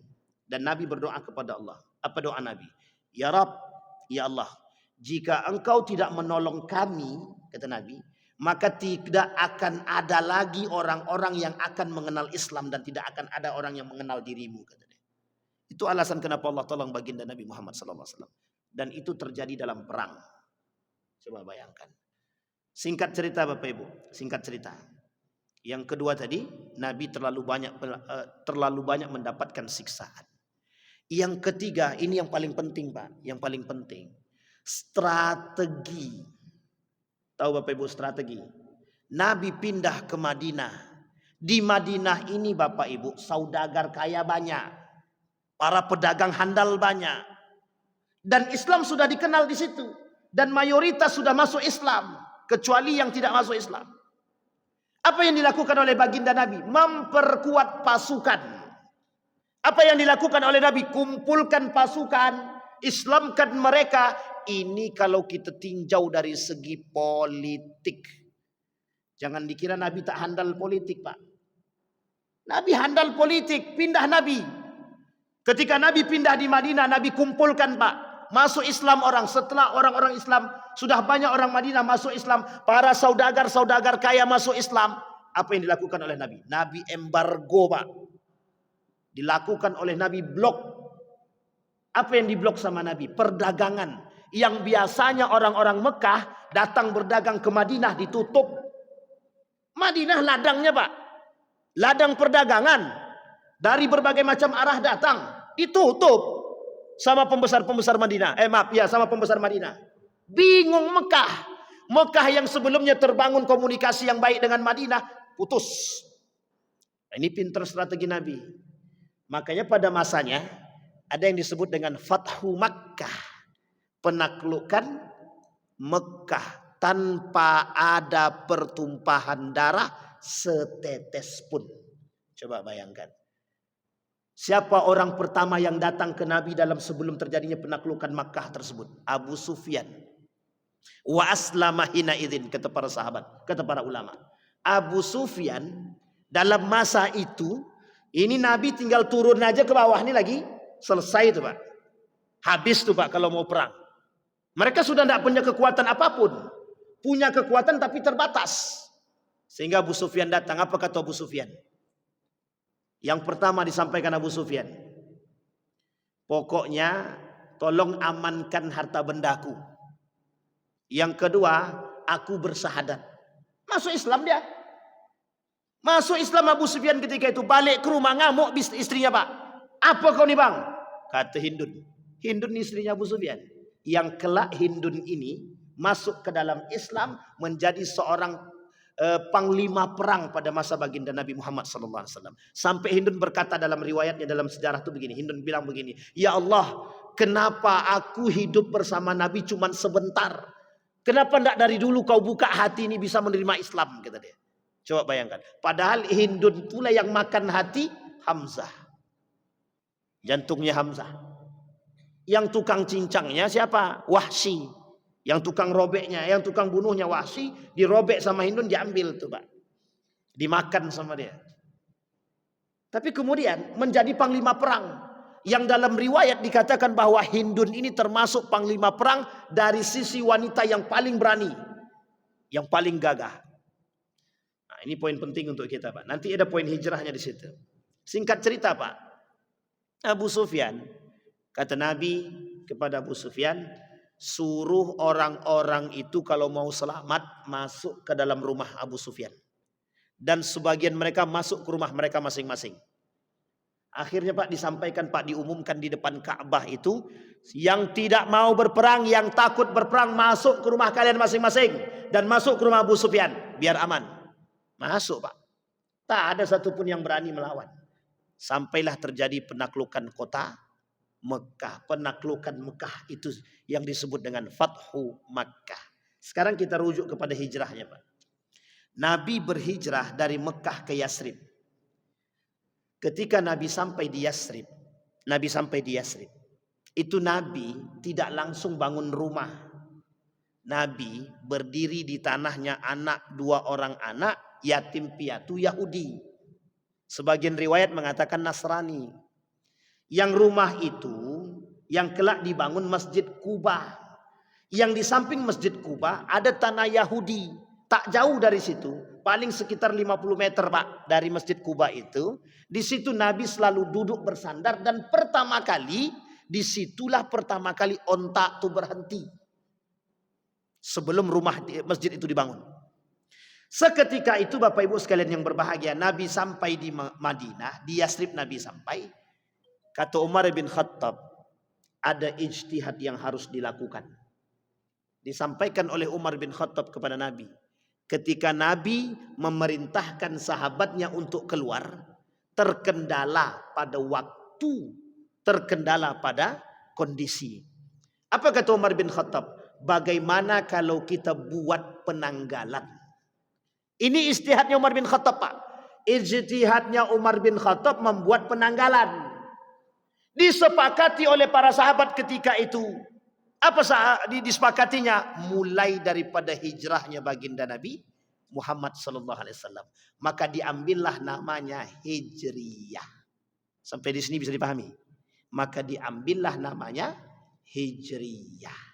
Dan Nabi berdoa kepada Allah. Apa doa Nabi? Ya Rabb, ya Allah, jika engkau tidak menolong kami, kata Nabi, maka tidak akan ada lagi orang-orang yang akan mengenal Islam dan tidak akan ada orang yang mengenal dirimu, kata dia. Itu alasan kenapa Allah tolong baginda Nabi Muhammad SAW. Dan itu terjadi dalam perang. Coba bayangkan. Singkat cerita Bapak Ibu, singkat cerita. Yang kedua tadi, Nabi terlalu banyak mendapatkan siksaan. Yang ketiga, ini yang paling penting Pak, yang paling penting. Strategi. Tahu Bapak Ibu strategi? Nabi pindah ke Madinah. Di Madinah ini Bapak Ibu, saudagar kaya banyak. Para pedagang handal banyak. Dan Islam sudah dikenal di situ. Dan mayoritas sudah masuk Islam. Kecuali yang tidak masuk Islam. Apa yang dilakukan oleh baginda Nabi? Memperkuat pasukan. Apa yang dilakukan oleh Nabi? Kumpulkan pasukan. Islamkan mereka. Ini kalau kita tinjau dari segi politik. Jangan dikira Nabi tak handal politik Pak. Nabi handal politik. Pindah Nabi. Ketika Nabi pindah di Madinah, Nabi kumpulkan Pak. Masuk Islam orang. Setelah orang-orang Islam, sudah banyak orang Madinah masuk Islam. Para saudagar-saudagar kaya masuk Islam. Apa yang dilakukan oleh Nabi? Nabi embargo Pak. Dilakukan oleh Nabi blok. Apa yang diblok sama Nabi? Perdagangan. Yang biasanya orang-orang Mekah datang berdagang ke Madinah ditutup. Madinah ladangnya Pak. Ladang perdagangan. Dari berbagai macam arah datang. Ditutup. Sama pembesar-pembesar Madinah. Sama pembesar Madinah. Bingung Mekah. Mekah yang sebelumnya terbangun komunikasi yang baik dengan Madinah. Putus. Ini pintar strategi Nabi. Makanya pada masanya ada yang disebut dengan Fathu Makkah. Penaklukan Mekah tanpa ada pertumpahan darah setetes pun. Coba bayangkan. Siapa orang pertama yang datang ke Nabi dalam sebelum terjadinya penaklukan Makkah tersebut? Abu Sufyan. Wa aslama hina idzin, kata para sahabat, kata para ulama. Abu Sufyan dalam masa itu, ini Nabi tinggal turun aja ke bawah ini lagi, selesai itu Pak. Habis tuh Pak kalau mau perang. Mereka sudah tidak punya kekuatan apapun. Punya kekuatan tapi terbatas. Sehingga Abu Sufyan datang. Apa kata Abu Sufyan? Yang pertama disampaikan Abu Sufyan. Pokoknya tolong amankan harta bendaku. Yang kedua, aku bersahadat. Masuk Islam dia. Masuk Islam Abu Sufyan ketika itu. Balik ke rumah ngamuk istrinya Pak. Apa kau nih Bang? Kata Hindun. Hindun istrinya Abu Sufyan. Yang kelak Hindun ini masuk ke dalam Islam menjadi seorang panglima perang pada masa baginda Nabi Muhammad SAW. Sampai Hindun berkata dalam riwayatnya, dalam sejarah itu begini. Hindun bilang begini, ya Allah, kenapa aku hidup bersama Nabi cuma sebentar? Kenapa tidak dari dulu kau buka hati ini bisa menerima Islam? Kata dia. Coba bayangkan. Padahal Hindun pula yang makan hati Hamzah. Jantungnya Hamzah. Yang tukang cincangnya siapa? Wahsy. Yang tukang robeknya, yang tukang bunuhnya Wahsy, dirobek sama Hindun, diambil tuh Pak. Dimakan sama dia. Tapi kemudian menjadi panglima perang. Yang dalam riwayat dikatakan bahwa Hindun ini termasuk panglima perang dari sisi wanita yang paling berani. Yang paling gagah. Nah, ini poin penting untuk kita Pak. Nanti ada poin hijrahnya di situ. Singkat cerita Pak. Abu Sufyan, kata Nabi kepada Abu Sufyan, suruh orang-orang itu kalau mau selamat masuk ke dalam rumah Abu Sufyan. Dan sebagian mereka masuk ke rumah mereka masing-masing. Akhirnya Pak disampaikan, Pak diumumkan di depan Ka'bah itu, yang tidak mau berperang, yang takut berperang masuk ke rumah kalian masing-masing. Dan masuk ke rumah Abu Sufyan, biar aman. Masuk Pak. Tak ada satupun yang berani melawan. Sampailah terjadi penaklukan kota Mekah, penaklukan Mekah itu yang disebut dengan Fathu Makkah. Sekarang kita rujuk kepada hijrahnya, Pak. Nabi berhijrah dari Mekah ke Yasrib. Ketika Nabi sampai di Yasrib, itu Nabi tidak langsung bangun rumah. Nabi berdiri di tanahnya dua orang anak yatim piatu Yahudi. Sebagian riwayat mengatakan Nasrani. Yang rumah itu yang kelak dibangun Masjid Kuba. Yang di samping Masjid Kuba ada tanah Yahudi. Tak jauh dari situ, paling sekitar 50 meter, Pak, dari Masjid Kuba itu. Di situ Nabi selalu duduk bersandar dan disitulah pertama kali onta itu berhenti. Sebelum rumah masjid itu dibangun. Seketika itu Bapak Ibu sekalian yang berbahagia, Nabi sampai di Madinah, di Yasrib Nabi sampai. Kata Umar bin Khattab, ada ijtihad yang harus dilakukan. Disampaikan oleh Umar bin Khattab kepada Nabi. Ketika Nabi memerintahkan sahabatnya untuk keluar, terkendala pada waktu, terkendala pada kondisi. Apa kata Umar bin Khattab? Bagaimana kalau kita buat penanggalan? Ini ijtihadnya Umar bin Khattab, Pak. Ijtihadnya Umar bin Khattab membuat penanggalan. Disepakati oleh para sahabat ketika itu. Apa disepakatinya? Mulai daripada hijrahnya baginda Nabi Muhammad sallallahu alaihi wasallam, maka diambillah namanya Hijriyah. Sampai di sini bisa dipahami? Maka diambillah namanya Hijriyah.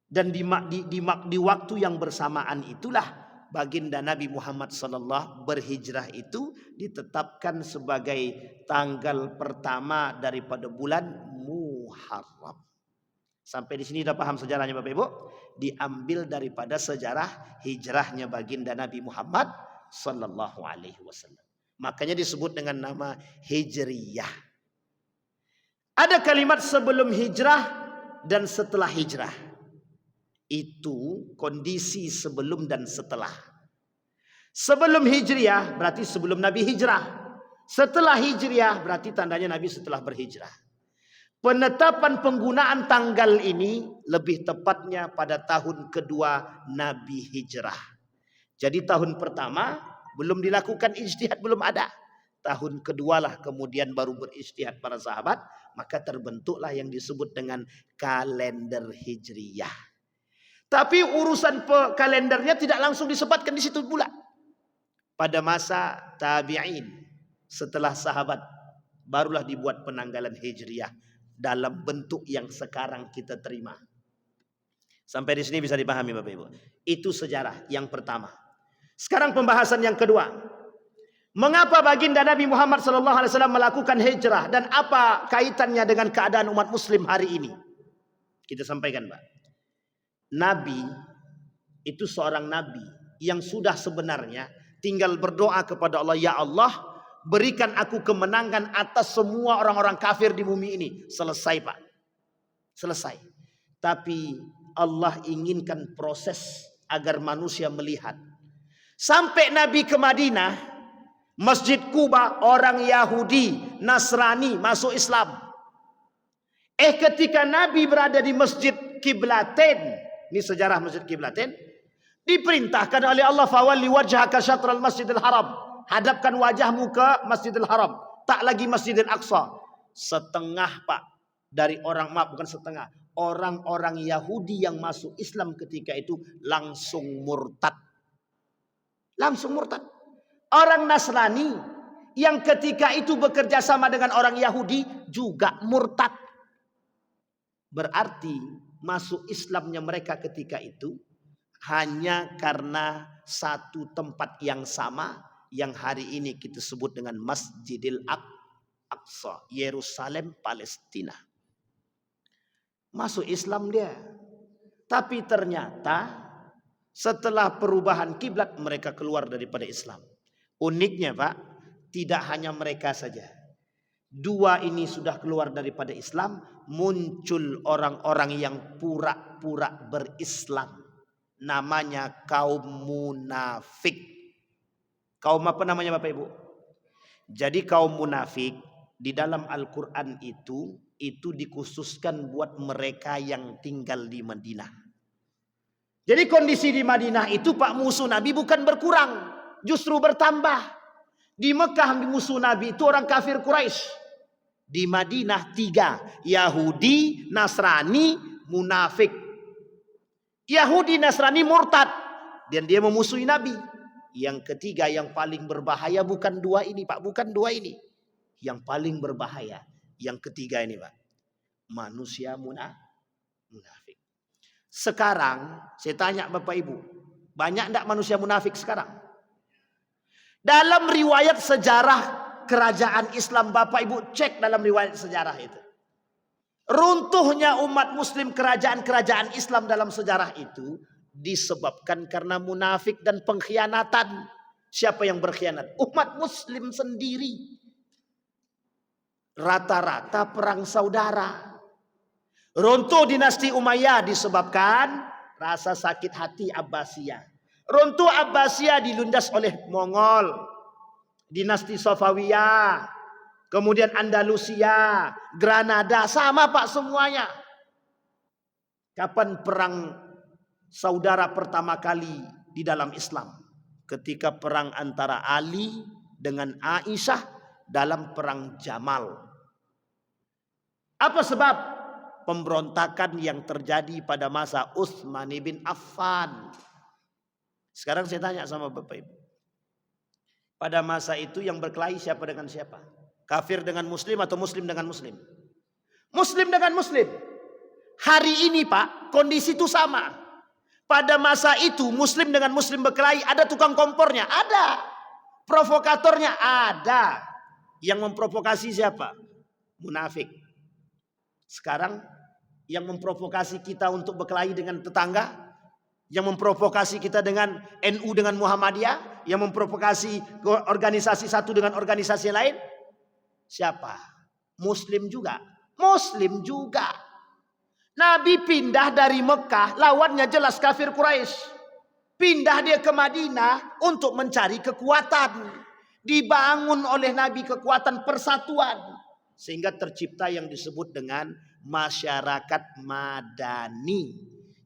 Dan di waktu yang bersamaan itulah baginda Nabi Muhammad sallallahu berhijrah itu ditetapkan sebagai tanggal pertama daripada bulan Muharram. Sampai di sini sudah paham sejarahnya Bapak Ibu? Diambil daripada sejarah hijrahnya baginda Nabi Muhammad sallallahu alaihi wasallam. Makanya disebut dengan nama Hijriyah. Ada kalimat sebelum hijrah dan setelah hijrah. Itu kondisi sebelum dan setelah. Sebelum hijriah berarti sebelum Nabi hijrah. Setelah hijriah berarti tandanya Nabi setelah berhijrah. Penetapan penggunaan tanggal ini lebih tepatnya pada tahun kedua Nabi hijrah. Jadi tahun pertama belum dilakukan ijtihad, belum ada. Tahun kedua lah kemudian baru berijtihad para sahabat. Maka terbentuklah yang disebut dengan kalender hijriyah. Tapi urusan kalendernya tidak langsung disebutkan di situ pula. Pada masa tabi'in, setelah sahabat, barulah dibuat penanggalan hijriyah dalam bentuk yang sekarang kita terima. Sampai di sini bisa dipahami Bapak Ibu. Itu sejarah yang pertama. Sekarang pembahasan yang kedua. Mengapa baginda Nabi Muhammad SAW melakukan hijrah dan apa kaitannya dengan keadaan umat Muslim hari ini? Kita sampaikan, Pak. Nabi itu seorang nabi yang sudah sebenarnya tinggal berdoa kepada Allah, ya Allah berikan aku kemenangan atas semua orang-orang kafir di bumi ini. Selesai, Pak. Selesai. Tapi Allah inginkan proses agar manusia melihat. Sampai Nabi ke Madinah, Masjid Kuba orang Yahudi, Nasrani masuk Islam. Ketika Nabi berada di Masjid Kiblatain, ini sejarah Masjid Kiblatain, diperintahkan oleh Allah, fawalli wajhaka syatral Masjidil Haram, hadapkan wajahmu ke Masjidil Haram, tak lagi Masjidil Aqsa. Setengah, Pak, dari bukan setengah, orang-orang Yahudi yang masuk Islam ketika itu langsung murtad. Langsung murtad. Orang Nasrani yang ketika itu bekerja sama dengan orang Yahudi juga murtad. Berarti masuk Islamnya mereka ketika itu hanya karena satu tempat yang sama yang hari ini kita sebut dengan Masjidil Aqsa, Yerusalem, Palestina. Masuk Islam dia. Tapi ternyata setelah perubahan kiblat mereka keluar daripada Islam. Uniknya, Pak, tidak hanya mereka saja. Dua ini sudah keluar daripada Islam, muncul orang-orang yang pura-pura berislam. Namanya kaum munafik. Kaum apa namanya Bapak Ibu? Jadi kaum munafik di dalam Al-Quran itu dikhususkan buat mereka yang tinggal di Madinah. Jadi kondisi di Madinah itu Pak, musuh Nabi bukan berkurang, justru bertambah. Di Mekah musuh Nabi itu orang kafir Quraisy. Di Madinah 3, Yahudi, Nasrani, munafik. Yahudi, Nasrani murtad dan dia memusuhi Nabi. Yang ketiga yang paling berbahaya bukan 2 ini Pak, bukan 2 ini. Yang paling berbahaya yang ketiga ini Pak, manusia munafik. Sekarang saya tanya Bapak Ibu, banyak enggak manusia munafik sekarang? Dalam riwayat sejarah kerajaan Islam, Bapak Ibu cek dalam riwayat sejarah itu. Runtuhnya umat muslim, kerajaan-kerajaan Islam dalam sejarah itu disebabkan karena munafik dan pengkhianatan. Siapa yang berkhianat? Umat muslim sendiri. Rata-rata perang saudara. Runtuh dinasti Umayyah disebabkan rasa sakit hati Abbasiyah. Runtuh Abbasiyah dilundas oleh Mongol. Dinasti Safawiyah. Kemudian Andalusia, Granada, sama Pak semuanya. Kapan perang saudara pertama kali di dalam Islam? Ketika perang antara Ali dengan Aisyah dalam perang Jamal. Apa sebab? Pemberontakan yang terjadi pada masa Utsman bin Affan. Sekarang saya tanya sama Bapak Ibu. Pada masa itu yang berkelahi siapa dengan siapa? Kafir dengan muslim atau muslim dengan muslim? Muslim dengan muslim. Hari ini Pak, kondisi itu sama. Pada masa itu muslim dengan muslim berkelahi, ada tukang kompornya? Ada. Provokatornya? Ada. Yang memprovokasi siapa? Munafik. Sekarang yang memprovokasi kita untuk berkelahi dengan tetangga, yang memprovokasi kita dengan NU dengan Muhammadiyah, yang memprovokasi organisasi satu dengan organisasi lain, siapa? Muslim juga. Muslim juga. Nabi pindah dari Mekah, lawannya jelas kafir Quraisy. Pindah dia ke Madinah untuk mencari kekuatan. Dibangun oleh Nabi kekuatan persatuan. Sehingga tercipta yang disebut dengan masyarakat madani.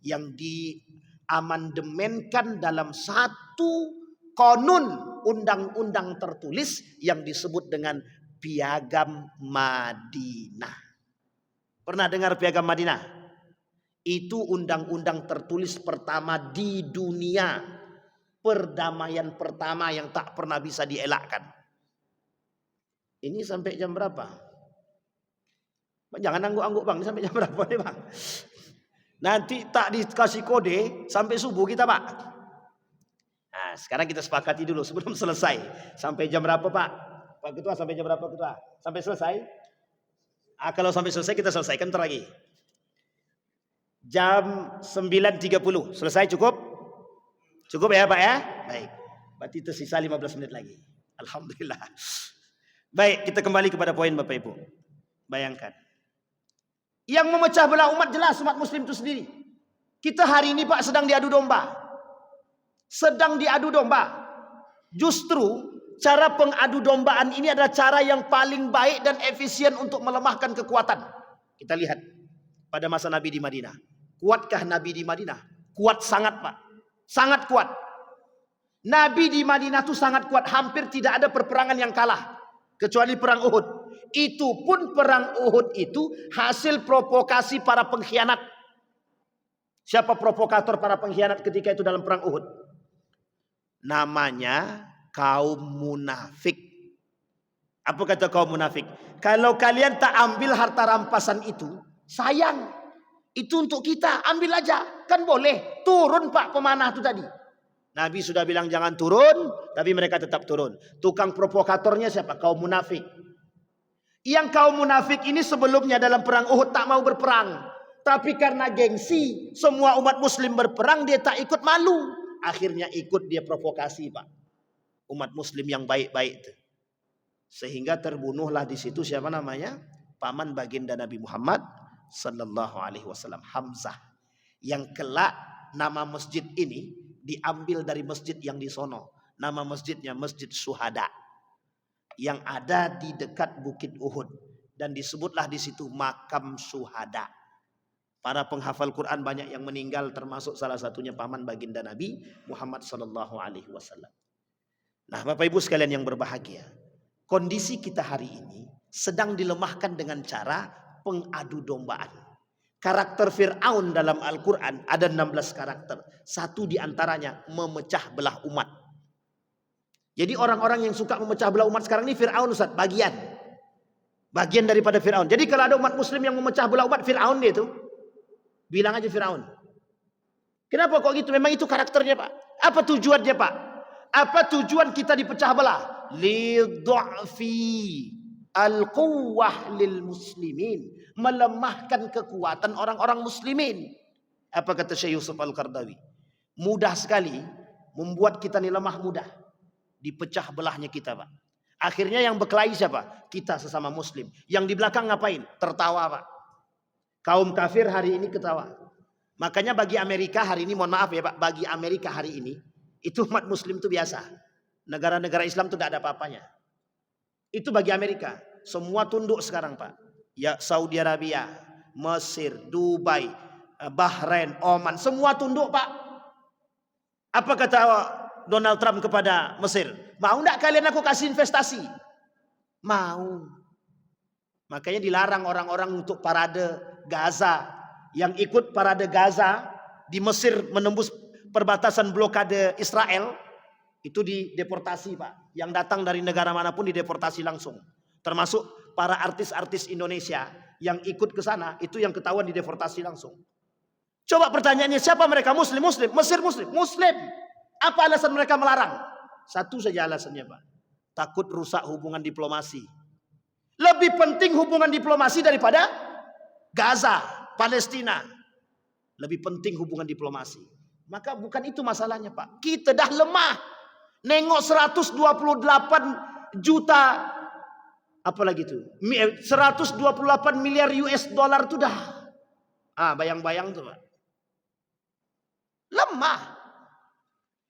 Yang diamandemenkan dalam satu konun undang-undang tertulis yang disebut dengan Piagam Madinah. Pernah dengar Piagam Madinah? Itu undang-undang tertulis pertama di dunia. Perdamaian pertama yang tak pernah bisa dielakkan. Ini sampai jam berapa? Jangan angguk-angguk Bang, sampai jam berapa nih Bang? Nanti tak dikasih kode sampai subuh kita Pak. Nah, sekarang kita sepakati dulu sebelum selesai. Sampai jam berapa Pak? Pak Ketua sampai jam berapa Ketua? Sampai selesai? Kalau sampai selesai kita selesaikan ntar lagi. Jam 9.30 selesai cukup? Cukup ya Pak ya? Baik. Berarti tersisa 15 menit lagi. Alhamdulillah. Baik, kita kembali kepada poin Bapak Ibu. Bayangkan. Yang memecah belah umat jelas umat muslim itu sendiri. Kita hari ini Pak sedang diadu domba. Sedang diadu domba. Justru cara pengadu dombaan ini adalah cara yang paling baik dan efisien untuk melemahkan kekuatan. Kita lihat pada masa Nabi di Madinah. Kuatkah Nabi di Madinah? Kuat sangat Pak. Sangat kuat. Nabi di Madinah itu sangat kuat. Hampir tidak ada perperangan yang kalah. Kecuali perang Uhud. Itu pun perang Uhud itu hasil provokasi para pengkhianat. Siapa provokator para pengkhianat ketika itu dalam perang Uhud? Namanya kaum munafik. Apa kata kaum munafik? Kalau kalian tak ambil harta rampasan itu, sayang. Itu untuk kita, ambil aja. Kan boleh. Turun Pak pemanah itu tadi. Nabi sudah bilang jangan turun, tapi mereka tetap turun. Tukang provokatornya siapa? Kaum munafik. Yang kaum munafik ini sebelumnya dalam perang Uhud tak mau berperang. Tapi karena gengsi, semua umat muslim berperang, dia tak ikut, malu. Akhirnya ikut dia provokasi Pak. Umat muslim yang baik-baik itu. Sehingga terbunuhlah di situ siapa namanya? Paman baginda Nabi Muhammad Sallallahu Alaihi Wasallam, Hamzah, yang kelak nama masjid ini diambil dari masjid yang di sono. Nama masjidnya Masjid Syuhada. yang ada di dekat Bukit Uhud, dan disebutlah di situ makam syuhada. Para penghafal Quran banyak yang meninggal, termasuk salah satunya paman baginda Nabi Muhammad sallallahu alaihi wasallam. Nah, Bapak Ibu sekalian yang berbahagia, kondisi kita hari ini sedang dilemahkan dengan cara pengadu dombaan. Karakter Fir'aun dalam Al-Quran ada 16 karakter. Satu diantaranya memecah belah umat. Jadi orang-orang yang suka memecah belah umat sekarang ini Fir'aun, Ustaz, bagian daripada Fir'aun. Jadi kalau ada umat muslim yang memecah belah umat, Fir'aun dia itu. Bilang aja Fir'aun. Kenapa kok gitu? Memang itu karakternya, Pak. Apa tujuannya, Pak? Apa tujuan kita dipecah belah? Lidha'fi al-quwwah lil muslimin. Melemahkan kekuatan orang-orang muslimin. Apa kata Syekh Yusuf Al-Qardawi? Mudah sekali membuat kita ini lemah, mudah. Dipecah belahnya kita, Pak. Akhirnya yang berkelahi siapa? Kita sesama muslim. Yang di belakang ngapain? Tertawa, Pak. Kaum kafir hari ini ketawa. Makanya bagi Amerika hari ini, mohon maaf ya Pak, bagi Amerika hari ini, itu umat muslim itu biasa. Negara-negara Islam itu tidak ada apa-apanya. Itu bagi Amerika. Semua tunduk sekarang, Pak. Ya, Saudi Arabia, Mesir, Dubai, Bahrain, Oman, semua tunduk, Pak. Apa kata Donald Trump kepada Mesir? Mau enggak kalian aku kasih investasi? Mau. Makanya dilarang orang-orang untuk parade Gaza. Yang ikut parade Gaza di Mesir menembus perbatasan blokade Israel, itu dideportasi, Pak. Yang datang dari negara manapun dideportasi langsung. Termasuk para artis-artis Indonesia yang ikut ke sana, itu yang ketahuan dideportasi langsung. Coba pertanyaannya, siapa mereka? Muslim, Muslim. Mesir Muslim, Muslim. Apa alasan mereka melarang? Satu saja alasannya, Pak. Takut rusak hubungan diplomasi. Lebih penting hubungan diplomasi daripada Gaza, Palestina. Lebih penting hubungan diplomasi. Maka bukan itu masalahnya, Pak. Kita dah lemah. Nengok 128 juta, apalagi itu, 128 miliar US dollar itu dah. Bayang-bayang tuh, Pak. Lemah.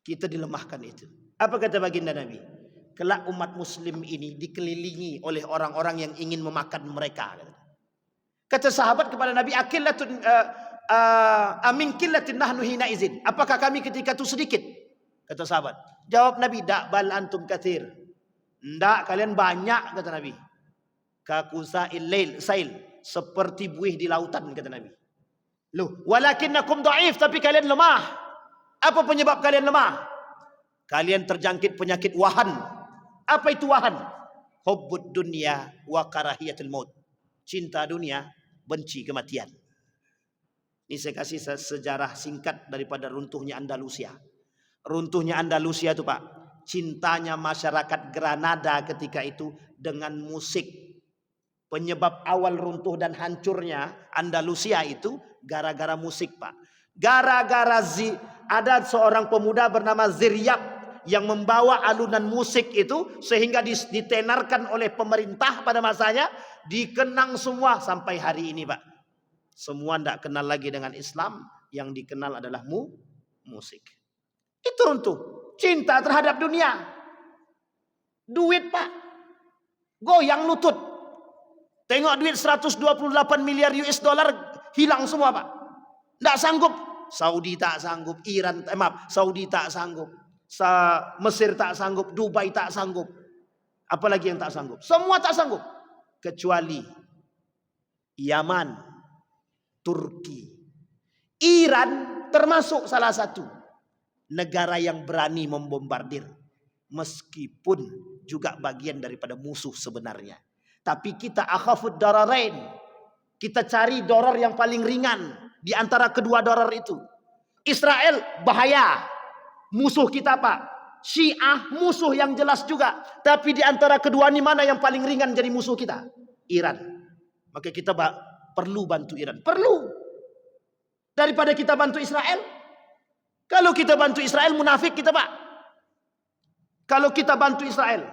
Kita dilemahkan itu. Apa kata baginda Nabi? Kelak umat muslim ini dikelilingi oleh orang-orang yang ingin memakan mereka. Kata sahabat kepada Nabi, amin killatin nahnu hina izin. Apakah kami ketika itu sedikit? Kata sahabat. Jawab Nabi, dak bal antum katsir. Ndak, kalian banyak, kata Nabi. Kakusail lail sail, seperti buih di lautan, kata Nabi. Loh, walakinnakum dhaif, tapi kalian lemah. Apa penyebab kalian lemah? Kalian terjangkit penyakit wahan. Apa itu wahan? Hubbud dunya wa karahiyatul maut. Cinta dunia, benci kematian. Ini saya kasih sejarah singkat daripada runtuhnya Andalusia. Runtuhnya Andalusia itu, Pak, cintanya masyarakat Granada ketika itu dengan musik. Penyebab awal runtuh dan hancurnya Andalusia itu gara-gara musik, Pak. Gara-gara ada seorang pemuda bernama Ziryab yang membawa alunan musik itu sehingga ditenarkan oleh pemerintah pada masanya, dikenang semua sampai hari ini, Pak. Semua tidak kenal lagi dengan Islam, yang dikenal adalah musik. Itu runtuh. Cinta terhadap dunia. Duit, Pak. Goyang lutut. Tengok duit 128 miliar US dollar hilang semua, Pak. Tidak sanggup. Saudi tak sanggup, Saudi tak sanggup. Mesir tak sanggup, Dubai tak sanggup. Apalagi yang tak sanggup? Semua tak sanggup. Kecuali Yaman, Turki, Iran termasuk salah satu negara yang berani membombardir. Meskipun juga bagian daripada musuh sebenarnya. Tapi kita akhafud dararain. Kita cari doror yang paling ringan di antara kedua doror itu. Israel bahaya. Musuh kita, Pak. Syiah musuh yang jelas juga. Tapi di antara kedua ini mana yang paling ringan jadi musuh kita? Iran. Maka kita perlu bantu Iran. Perlu. Daripada kita bantu Israel. Kalau kita bantu Israel munafik kita, Pak. Kalau kita bantu Israel.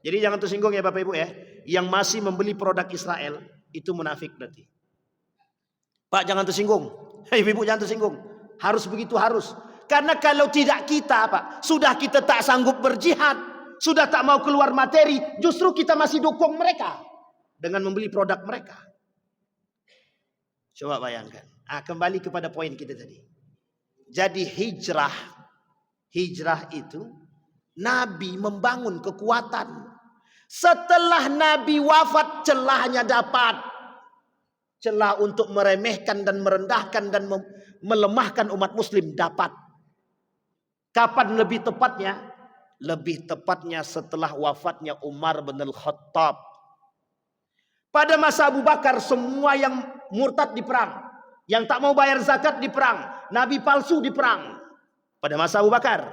Jadi jangan tersinggung ya Bapak Ibu ya. Yang masih membeli produk Israel itu munafik berarti. Pak, jangan tersinggung. Ibu-ibu jangan tersinggung. Harus begitu, harus. Karena kalau tidak kita, Pak, sudah kita tak sanggup berjihad, sudah tak mau keluar materi, justru kita masih dukung mereka dengan membeli produk mereka. Coba bayangkan. Kembali kepada poin kita tadi. Jadi hijrah itu Nabi membangun kekuatan. Setelah Nabi wafat, celahnya dapat. Celah untuk meremehkan dan merendahkan dan melemahkan umat muslim dapat. Kapan lebih tepatnya? Lebih tepatnya setelah wafatnya Umar bin Al-Khattab. Pada masa Abu Bakar semua yang murtad diperang. Yang tak mau bayar zakat diperang. Nabi palsu diperang. Pada masa Abu Bakar.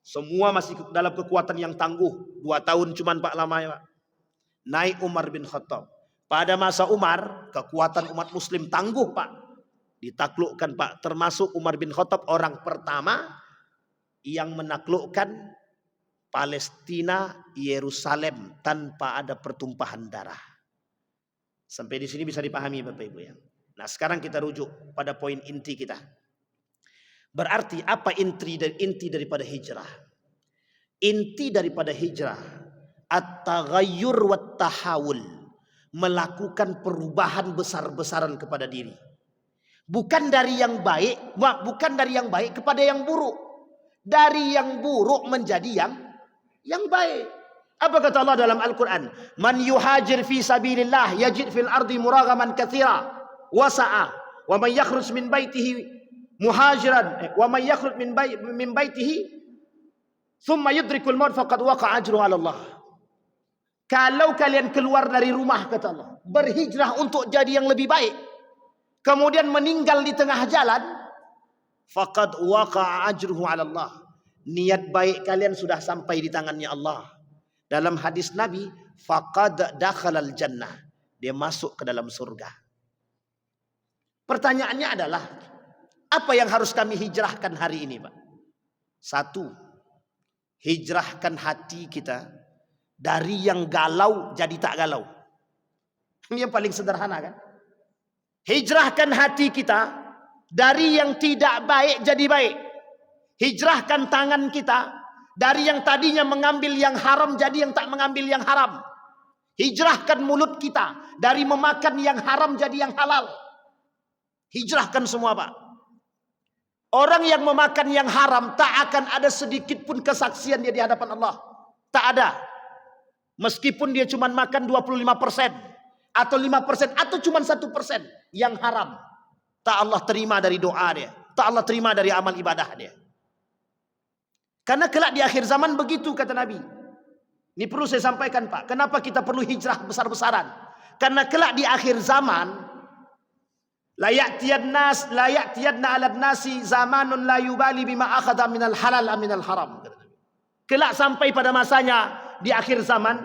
Semua masih dalam kekuatan yang tangguh. 2 tahun cuman Pak lama ya Pak. Naik Umar bin Khattab. Pada masa Umar, kekuatan umat muslim tangguh Pak. Ditaklukkan Pak. Termasuk Umar bin Khattab orang pertama yang menaklukkan Palestina, Yerusalem tanpa ada pertumpahan darah. Sampai di sini bisa dipahami Bapak Ibu ya. Nah sekarang kita rujuk pada poin inti kita. Berarti apa inti daripada hijrah? Inti daripada hijrah at-taghayyur wat tahawul. Melakukan perubahan besar-besaran kepada diri. Bukan dari yang baik, kepada yang buruk. Dari yang buruk menjadi yang baik. Apa kata Allah dalam Al-Quran? Man yuhajir fi sabilillah yajid fil ardi muragaman katsira wasa'a wa man yakhruj min baitihi muhajiran wa man yakhruj min baitihi thumma yudrikul maut faqad waqa'a ajruhu 'ala Allah. Kalau kalian keluar dari rumah kata Allah, berhijrah untuk jadi yang lebih baik, kemudian meninggal di tengah jalan, faqad waqa'a ajruhu 'ala Allah. Niat baik kalian sudah sampai di tangannya Allah. Dalam hadis Nabi, faqad dakhalal jannah. Dia masuk ke dalam surga. Pertanyaannya adalah, apa yang harus kami hijrahkan hari ini, Pak? 1, hijrahkan hati kita dari yang galau jadi tak galau. Ini yang paling sederhana kan? Hijrahkan hati kita dari yang tidak baik jadi baik. Hijrahkan tangan kita dari yang tadinya mengambil yang haram jadi yang tak mengambil yang haram. Hijrahkan mulut kita dari memakan yang haram jadi yang halal. Hijrahkan semua Pak. Orang yang memakan yang haram tak akan ada sedikit pun kesaksian dia di hadapan Allah. Tak ada. Meskipun dia cuma makan 25% atau 5% atau cuma 1% yang haram. Tak Allah terima dari doa dia. Tak Allah terima dari amal ibadah dia. Karena kelak di akhir zaman begitu kata Nabi. Ini perlu saya sampaikan Pak. Kenapa kita perlu hijrah besar-besaran? Karena kelak di akhir zaman la ya'tiyadna 'alan nasi zamanun la yubali bima akhadha minal halal aminal haram. Kelak sampai pada masanya di akhir zaman,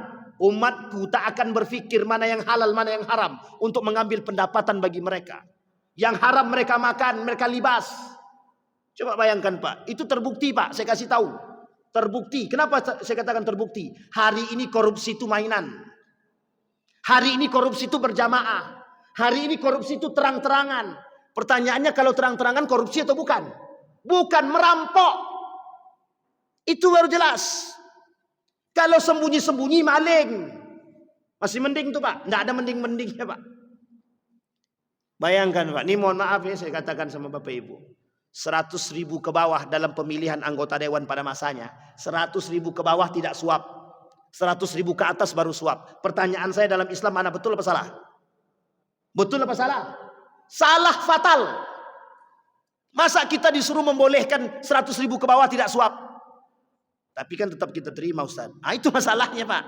umatku tak akan berfikir mana yang halal, mana yang haram untuk mengambil pendapatan bagi mereka. Yang haram mereka makan, mereka libas. Coba bayangkan Pak, itu terbukti Pak, saya kasih tahu. Terbukti. Kenapa saya katakan terbukti? Hari ini korupsi itu mainan. Hari ini korupsi itu berjamaah. Hari ini korupsi itu terang-terangan. Pertanyaannya kalau terang-terangan korupsi atau bukan? Bukan, merampok. Itu baru jelas. Kalau sembunyi-sembunyi maling. Masih mending tuh Pak. Nggak ada mending-mendingnya Pak. Bayangkan Pak. Ini mohon maaf ya saya katakan sama Bapak Ibu. 100.000 ke bawah dalam pemilihan anggota dewan pada masanya. 100.000 ke bawah tidak suap. 100.000 ke atas baru suap. Pertanyaan saya dalam Islam mana betul apa salah? Betul apa salah? Salah fatal. Masa kita disuruh membolehkan 100.000 ke bawah tidak suap? Tapi kan tetap kita terima Ustaz. Itu masalahnya Pak.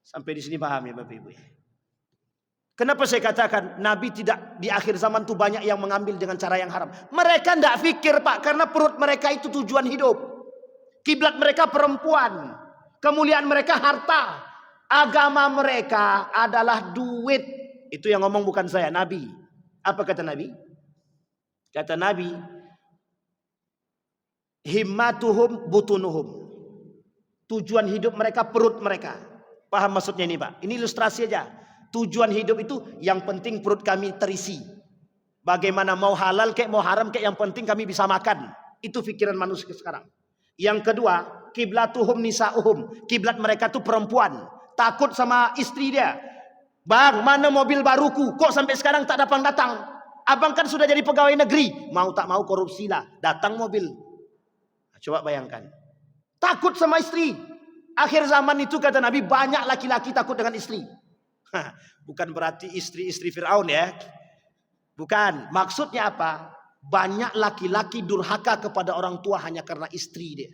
Sampai di sini paham ya Bapak Ibu. Kenapa saya katakan Nabi tidak di akhir zaman tuh banyak yang mengambil dengan cara yang haram. Mereka tidak pikir Pak. Karena perut mereka itu tujuan hidup. Kiblat mereka perempuan. Kemuliaan mereka harta. Agama mereka adalah duit. Itu yang ngomong bukan saya, Nabi. Apa kata Nabi? Kata Nabi, himmatuhum butunuhum. Tujuan hidup mereka perut mereka. Paham maksudnya ini Pak? Ini ilustrasi aja. Tujuan hidup itu yang penting perut kami terisi. Bagaimana mau halal kayak mau haram kayak yang penting kami bisa makan. Itu pikiran manusia sekarang. Yang kedua, kiblatuhum nisa'uhum. Kiblat mereka tuh perempuan. Takut sama istri dia. Bang, mana mobil baruku? Kok sampai sekarang tak datang-datang? Abang kan sudah jadi pegawai negeri. Mau tak mau korupsilah. Datang mobil. Coba bayangkan. Takut sama istri. Akhir zaman itu kata Nabi, banyak laki-laki takut dengan istri. Bukan berarti istri-istri Fir'aun ya. Bukan. Maksudnya apa? Banyak laki-laki durhaka kepada orang tua hanya karena istri dia.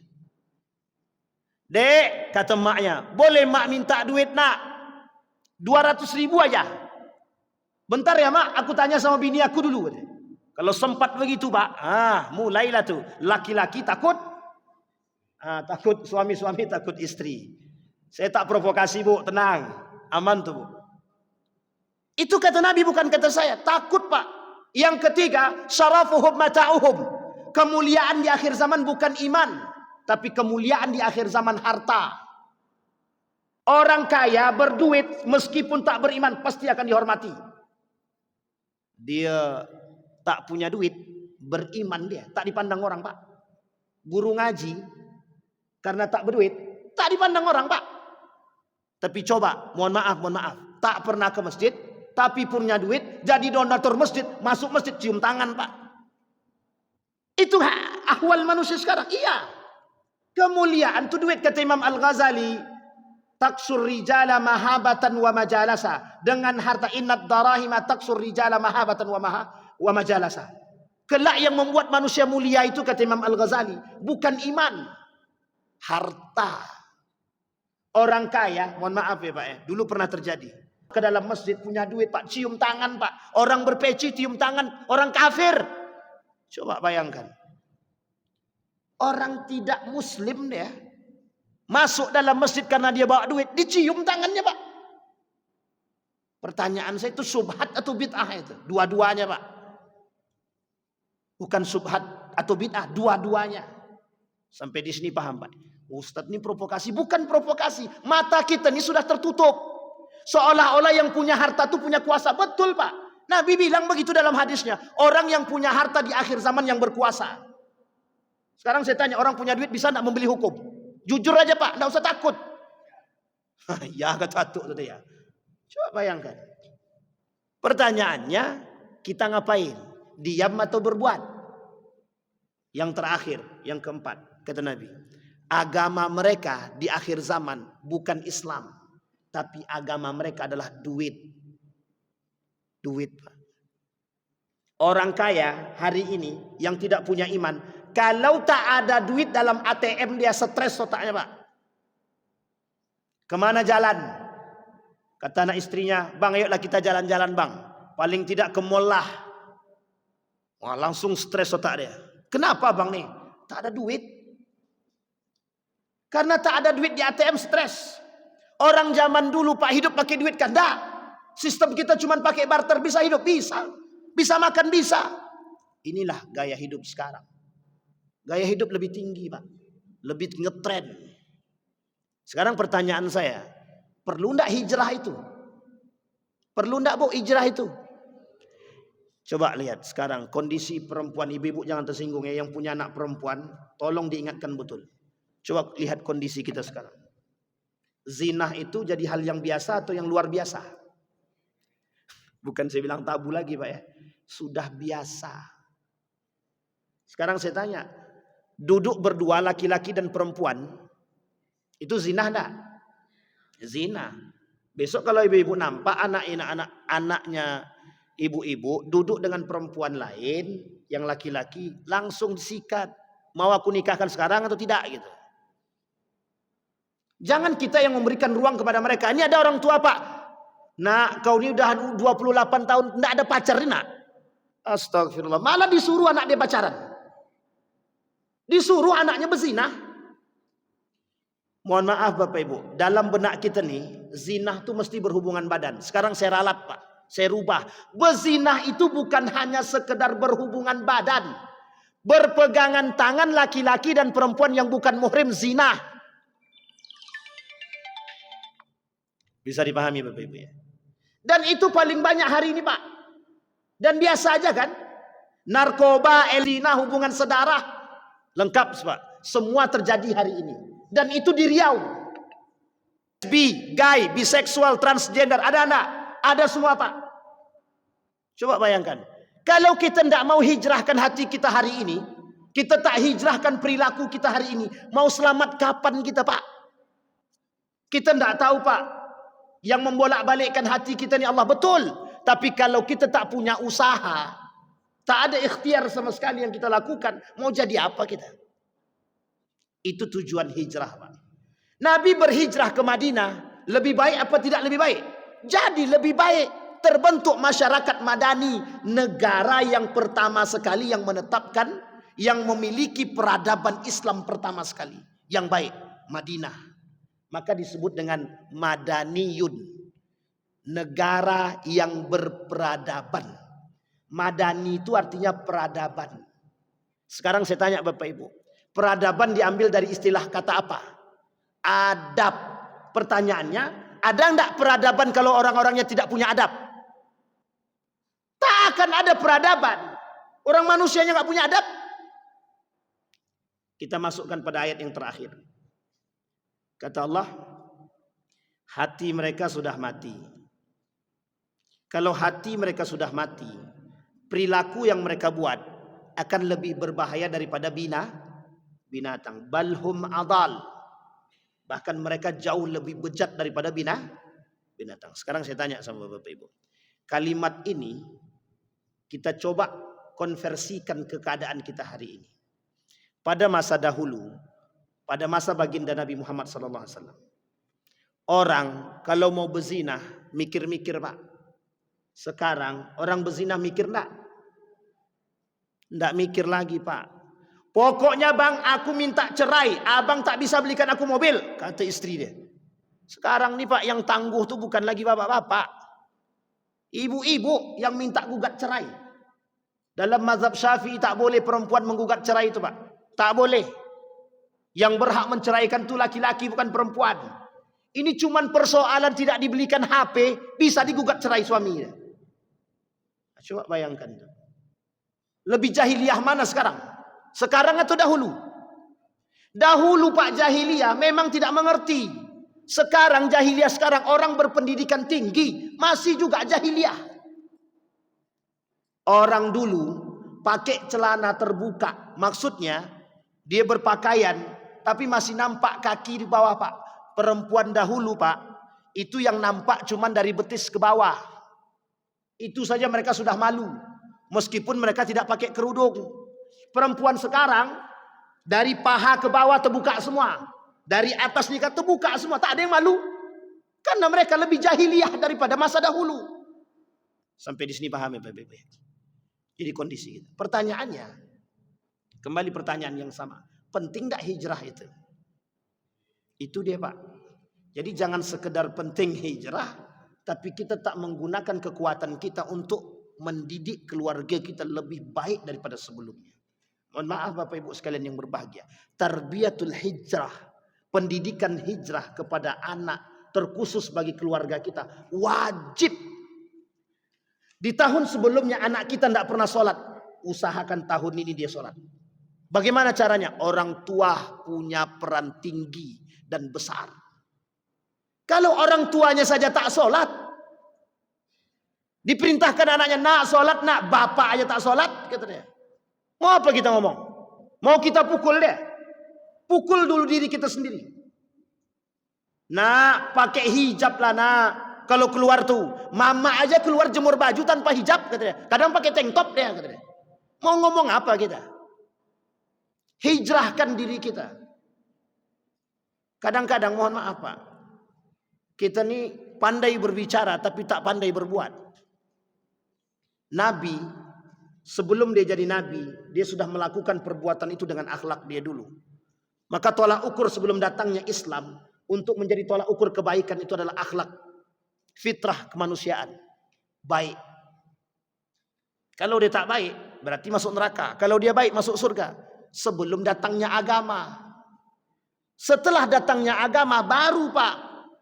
Dek, kata maknya, boleh mak minta duit nak? 200.000 aja. Bentar ya mak, aku tanya sama bini aku dulu. Kalau sempat begitu pak, mulailah tuh. Laki-laki takut. Takut suami-suami, takut istri. Saya tak provokasi bu, tenang. Aman tuh bu. Itu kata Nabi, bukan kata saya. Takut pak. Yang ketiga, syarafuhum mata'uhum. Kemuliaan di akhir zaman bukan iman, tapi kemuliaan di akhir zaman harta. Orang kaya berduit meskipun tak beriman pasti akan dihormati. Dia tak punya duit, beriman dia, tak dipandang orang pak. Guru ngaji karena tak berduit, tak dipandang orang pak. Tapi coba, mohon maaf, tak pernah ke masjid, tapi punya duit, jadi donatur masjid, masuk masjid cium tangan pak. Itu ahwal manusia sekarang. Iya, kemuliaan itu duit, kata Imam Al-Ghazali. Taksur rijala mahabatan wa majalasa. Dengan harta, innad darahima taksur rijala mahabatan wa majalasa. Kelak yang membuat manusia mulia itu, kata Imam Al-Ghazali, bukan iman, harta. Orang kaya, mohon maaf ya pak ya, dulu pernah terjadi. Ke dalam masjid punya duit pak, cium tangan pak. Orang berpeci cium tangan, orang kafir. Coba bayangkan. Orang tidak muslim dia masuk dalam masjid karena dia bawa duit, dicium tangannya pak. Pertanyaan saya, itu subhat atau bid'ah itu? Dua-duanya pak. Bukan subhat atau bid'ah, dua-duanya. Sampai di sini paham pak? Ustadz ini provokasi, bukan provokasi. Mata kita ini sudah tertutup. Seolah-olah yang punya harta itu punya kuasa. Betul pak. Nabi bilang begitu dalam hadisnya. Orang yang punya harta di akhir zaman yang berkuasa. Sekarang saya tanya, orang punya duit bisa tidak membeli hukum? Jujur aja pak, tidak usah takut. Ya kata takut tadi ya. Coba bayangkan. Pertanyaannya, kita ngapain? Diam atau berbuat? Yang terakhir, yang keempat, kata Nabi, agama mereka di akhir zaman bukan Islam, tapi agama mereka adalah duit. Duit pak. Orang kaya hari ini yang tidak punya iman, kalau tak ada duit dalam ATM dia stres otaknya pak. Kemana jalan? Kata anak istrinya, bang ayolah kita jalan-jalan bang. Paling tidak ke mall lah. Wah, langsung stres otak dia. Kenapa bang nih? Tak ada duit. Karena tak ada duit di ATM stres. Orang zaman dulu pak hidup pakai duit kan? Tidak. Sistem kita cuma pakai barter, bisa hidup? Bisa. Bisa makan? Bisa. Inilah gaya hidup sekarang. Gaya hidup lebih tinggi pak, lebih ngetren. Sekarang pertanyaan saya, perlu ndak hijrah itu? Perlu ndak bu hijrah itu? Coba lihat sekarang kondisi perempuan, ibu-ibu jangan tersinggung ya, yang punya anak perempuan, tolong diingatkan betul. Coba lihat kondisi kita sekarang. Zina itu jadi hal yang biasa atau yang luar biasa? Bukan saya bilang tabu lagi pak ya, sudah biasa. Sekarang saya tanya, duduk berdua laki-laki dan perempuan itu zina enggak? Zina. Besok kalau ibu-ibu nampak anaknya ibu-ibu duduk dengan perempuan lain yang laki-laki, langsung disikat. Mau aku nikahkan sekarang atau tidak gitu. Jangan kita yang memberikan ruang kepada mereka. Ini ada orang tua pak, nak kau ini udah 28 tahun enggak ada pacar nih nak. Astagfirullah, malah disuruh anak dia pacaran. Disuruh anaknya berzina. Mohon maaf Bapak Ibu, dalam benak kita nih, zina itu mesti berhubungan badan. Sekarang saya ralat Pak, saya rubah. Berzina itu bukan hanya sekedar berhubungan badan. Berpegangan tangan laki-laki dan perempuan yang bukan muhrim, zina. Bisa dipahami Bapak Ibu ya? Dan itu paling banyak hari ini Pak. Dan biasa aja kan? Narkoba, zina, hubungan sedarah. Lengkap Pak. Semua terjadi hari ini. Dan itu di Riau. Gay, biseksual, transgender, ada anak, ada semua Pak. Coba bayangkan, kalau kita tidak mau hijrahkan hati kita hari ini, kita tak hijrahkan perilaku kita hari ini, mau selamat kapan kita Pak? Kita tidak tahu Pak. Yang membolak-balikkan hati kita ni Allah, betul. Tapi kalau kita tak punya usaha, tak ada ikhtiar sama sekali yang kita lakukan, mau jadi apa kita? Itu tujuan hijrah Pak. Nabi berhijrah ke Madinah, lebih baik apa tidak lebih baik? Jadi lebih baik. Terbentuk masyarakat madani, negara yang pertama sekali yang menetapkan, yang memiliki peradaban Islam pertama sekali, yang baik, Madinah. Maka disebut dengan Madaniyun, negara yang berperadaban. Madani itu artinya peradaban. Sekarang saya tanya Bapak Ibu, peradaban diambil dari istilah kata apa? Adab. Pertanyaannya, ada enggak peradaban kalau orang-orangnya tidak punya adab? Tak akan ada peradaban. Orang manusianya enggak punya adab. Kita masukkan pada ayat yang terakhir. Kata Allah, hati mereka sudah mati. Kalau hati mereka sudah mati, perilaku yang mereka buat akan lebih berbahaya daripada binatang. Balhum adal. Bahkan mereka jauh lebih bejat daripada binatang. Sekarang saya tanya sama Bapak Ibu. Kalimat ini kita coba konversikan ke keadaan kita hari ini. Pada masa dahulu, pada masa baginda Nabi Muhammad SAW, orang kalau mau berzina mikir-mikir Pak. Sekarang orang berzina mikir enggak? Enggak mikir lagi Pak. Pokoknya bang, aku minta cerai. Abang tak bisa belikan aku mobil, kata istri dia. Sekarang nih Pak, yang tangguh tuh bukan lagi bapak-bapak, ibu-ibu yang minta gugat cerai. Dalam mazhab Syafi'i tak boleh perempuan menggugat cerai itu Pak. Tak boleh. Yang berhak menceraikan itu laki-laki bukan perempuan. Ini cuman persoalan tidak dibelikan HP, bisa digugat cerai suaminya. Coba bayangkan. Lebih jahiliyah mana sekarang? Sekarang atau dahulu? Dahulu Pak jahiliyah memang tidak mengerti. Sekarang jahiliyah, sekarang orang berpendidikan tinggi masih juga jahiliyah. Orang dulu pakai celana terbuka, maksudnya dia berpakaian tapi masih nampak kaki di bawah Pak. Perempuan dahulu Pak, itu yang nampak cuman dari betis ke bawah. Itu saja mereka sudah malu, meskipun mereka tidak pakai kerudung. Perempuan sekarang dari paha ke bawah terbuka semua, dari atas nikah terbuka semua, tak ada yang malu, karena mereka lebih jahiliyah daripada masa dahulu. Sampai di sini paham ya Bapak-Ibu? Jadi kondisi kita. Pertanyaannya, kembali pertanyaan yang sama, penting tak hijrah itu? Itu dia Pak. Jadi jangan sekedar penting hijrah, tapi kita tak menggunakan kekuatan kita untuk mendidik keluarga kita lebih baik daripada sebelumnya. Mohon maaf Bapak Ibu sekalian yang berbahagia. Tarbiyatul hijrah, pendidikan hijrah kepada anak, terkhusus bagi keluarga kita, wajib. Di tahun sebelumnya anak kita tidak pernah sholat, usahakan tahun ini dia sholat. Bagaimana caranya? Orang tua punya peran tinggi dan besar. Kalau orang tuanya saja tak sholat, diperintahkan anaknya, nak sholat nak, bapak aja tak sholat, kata dia. Mau apa kita ngomong? Mau kita pukul dia? Pukul dulu diri kita sendiri. Nak, pakai hijab lah nak. Kalau keluar tuh, mama aja keluar jemur baju tanpa hijab, kata dia. Kadang pakai tank top dia, kata dia. Mau ngomong apa kita? Hijrahkan diri kita. Kadang-kadang mohon maaf Pak, kita nih pandai berbicara tapi tak pandai berbuat. Nabi, sebelum dia jadi nabi, dia sudah melakukan perbuatan itu dengan akhlak dia dulu. Maka tolak ukur sebelum datangnya Islam untuk menjadi tolak ukur kebaikan itu adalah akhlak, fitrah kemanusiaan, baik. Kalau dia tak baik, berarti masuk neraka. Kalau dia baik, masuk surga. Sebelum datangnya agama. Setelah datangnya agama, baru Pak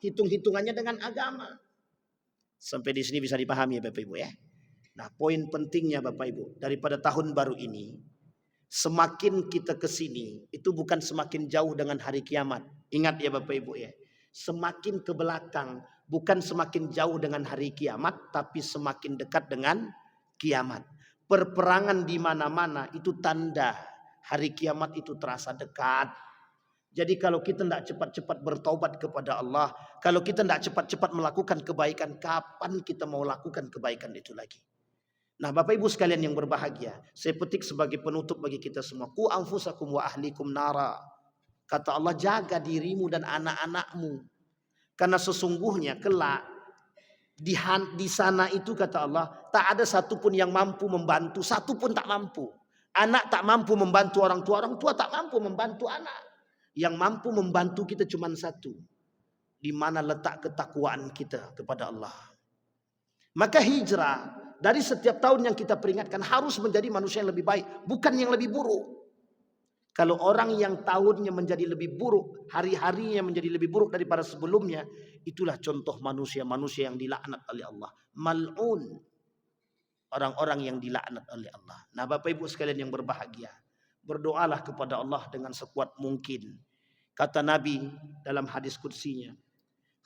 hitung-hitungannya dengan agama. Sampai di sini bisa dipahami ya Bapak Ibu ya. Nah, poin pentingnya Bapak Ibu, daripada tahun baru ini, Semakin kita ke sini, itu bukan semakin jauh dengan hari kiamat. Ingat ya Bapak Ibu ya. Semakin ke belakang, bukan semakin jauh dengan hari kiamat, tapi semakin dekat dengan kiamat. Perperangan di mana-mana itu tanda hari kiamat itu terasa dekat. Jadi kalau kita tidak cepat-cepat bertaubat kepada Allah, kalau kita tidak cepat-cepat melakukan kebaikan, kapan kita mau lakukan kebaikan itu lagi? Nah Bapak Ibu sekalian yang berbahagia, saya petik sebagai penutup bagi kita semua. Ku anfusakum wa ahlikum nara. Kata Allah, jaga dirimu dan anak-anakmu. Karena sesungguhnya kelak di sana itu kata Allah, tak ada satupun yang mampu membantu, satupun tak mampu. Anak tak mampu membantu orang tua tak mampu membantu anak. Yang mampu membantu kita cuma satu. Di mana letak ketakwaan kita kepada Allah. Maka hijrah dari setiap tahun yang kita peringatkan harus menjadi manusia yang lebih baik, bukan yang lebih buruk. Kalau orang yang tahunnya menjadi lebih buruk, hari-harinya menjadi lebih buruk daripada sebelumnya, itulah contoh manusia-manusia yang dilaknat oleh Allah. Mal'un. Orang-orang yang dilaknat oleh Allah. Nah Bapak Ibu sekalian yang berbahagia, berdoalah kepada Allah dengan sekuat mungkin. Kata Nabi dalam hadis qudsinya,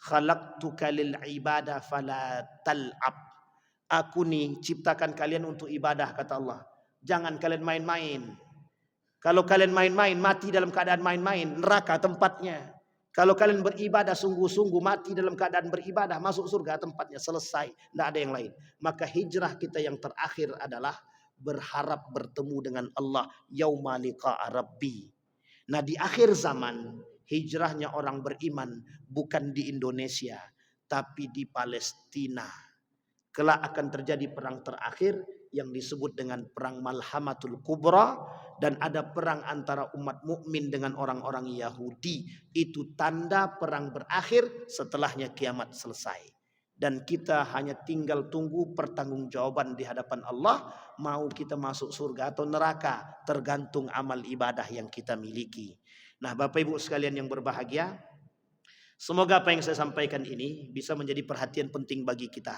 khalaqtuka lil ibadah fala tal'ab. Aku nih ciptakan kalian untuk ibadah kata Allah. Jangan kalian main-main. Kalau kalian main-main, mati dalam keadaan main-main, neraka tempatnya. Kalau kalian beribadah sungguh-sungguh, mati dalam keadaan beribadah, masuk surga tempatnya, selesai. Tidak ada yang lain. Maka hijrah kita yang terakhir adalah berharap bertemu dengan Allah yauma liqa'a rabbi. Nah di akhir zaman, hijrahnya orang beriman bukan di Indonesia, tapi di Palestina. Kelak akan terjadi perang terakhir yang disebut dengan perang Malhamatul Kubra, dan ada perang antara umat mukmin dengan orang-orang Yahudi. Itu tanda perang berakhir, setelahnya kiamat selesai. Dan kita hanya tinggal tunggu pertanggungjawaban di hadapan Allah, mau kita masuk surga atau neraka, tergantung amal ibadah yang kita miliki. Nah, Bapak Ibu sekalian yang berbahagia, semoga apa yang saya sampaikan ini bisa menjadi perhatian penting bagi kita.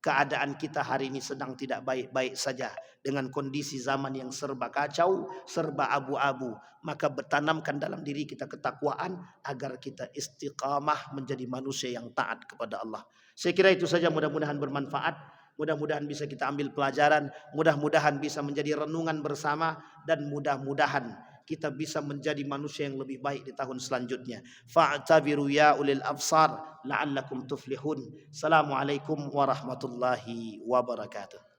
Keadaan kita hari ini sedang tidak baik-baik saja, dengan kondisi zaman yang serba kacau, serba abu-abu. Maka bertanamkan dalam diri kita ketakwaan agar kita istiqamah menjadi manusia yang taat kepada Allah. Saya kira itu saja, mudah-mudahan bermanfaat. Mudah-mudahan bisa kita ambil pelajaran, mudah-mudahan bisa menjadi renungan bersama, dan mudah-mudahan kita bisa menjadi manusia yang lebih baik di tahun selanjutnya. Fa'tabiru ya ulil absar la'allakum tuflihun. Assalamualaikum warahmatullahi wabarakatuh.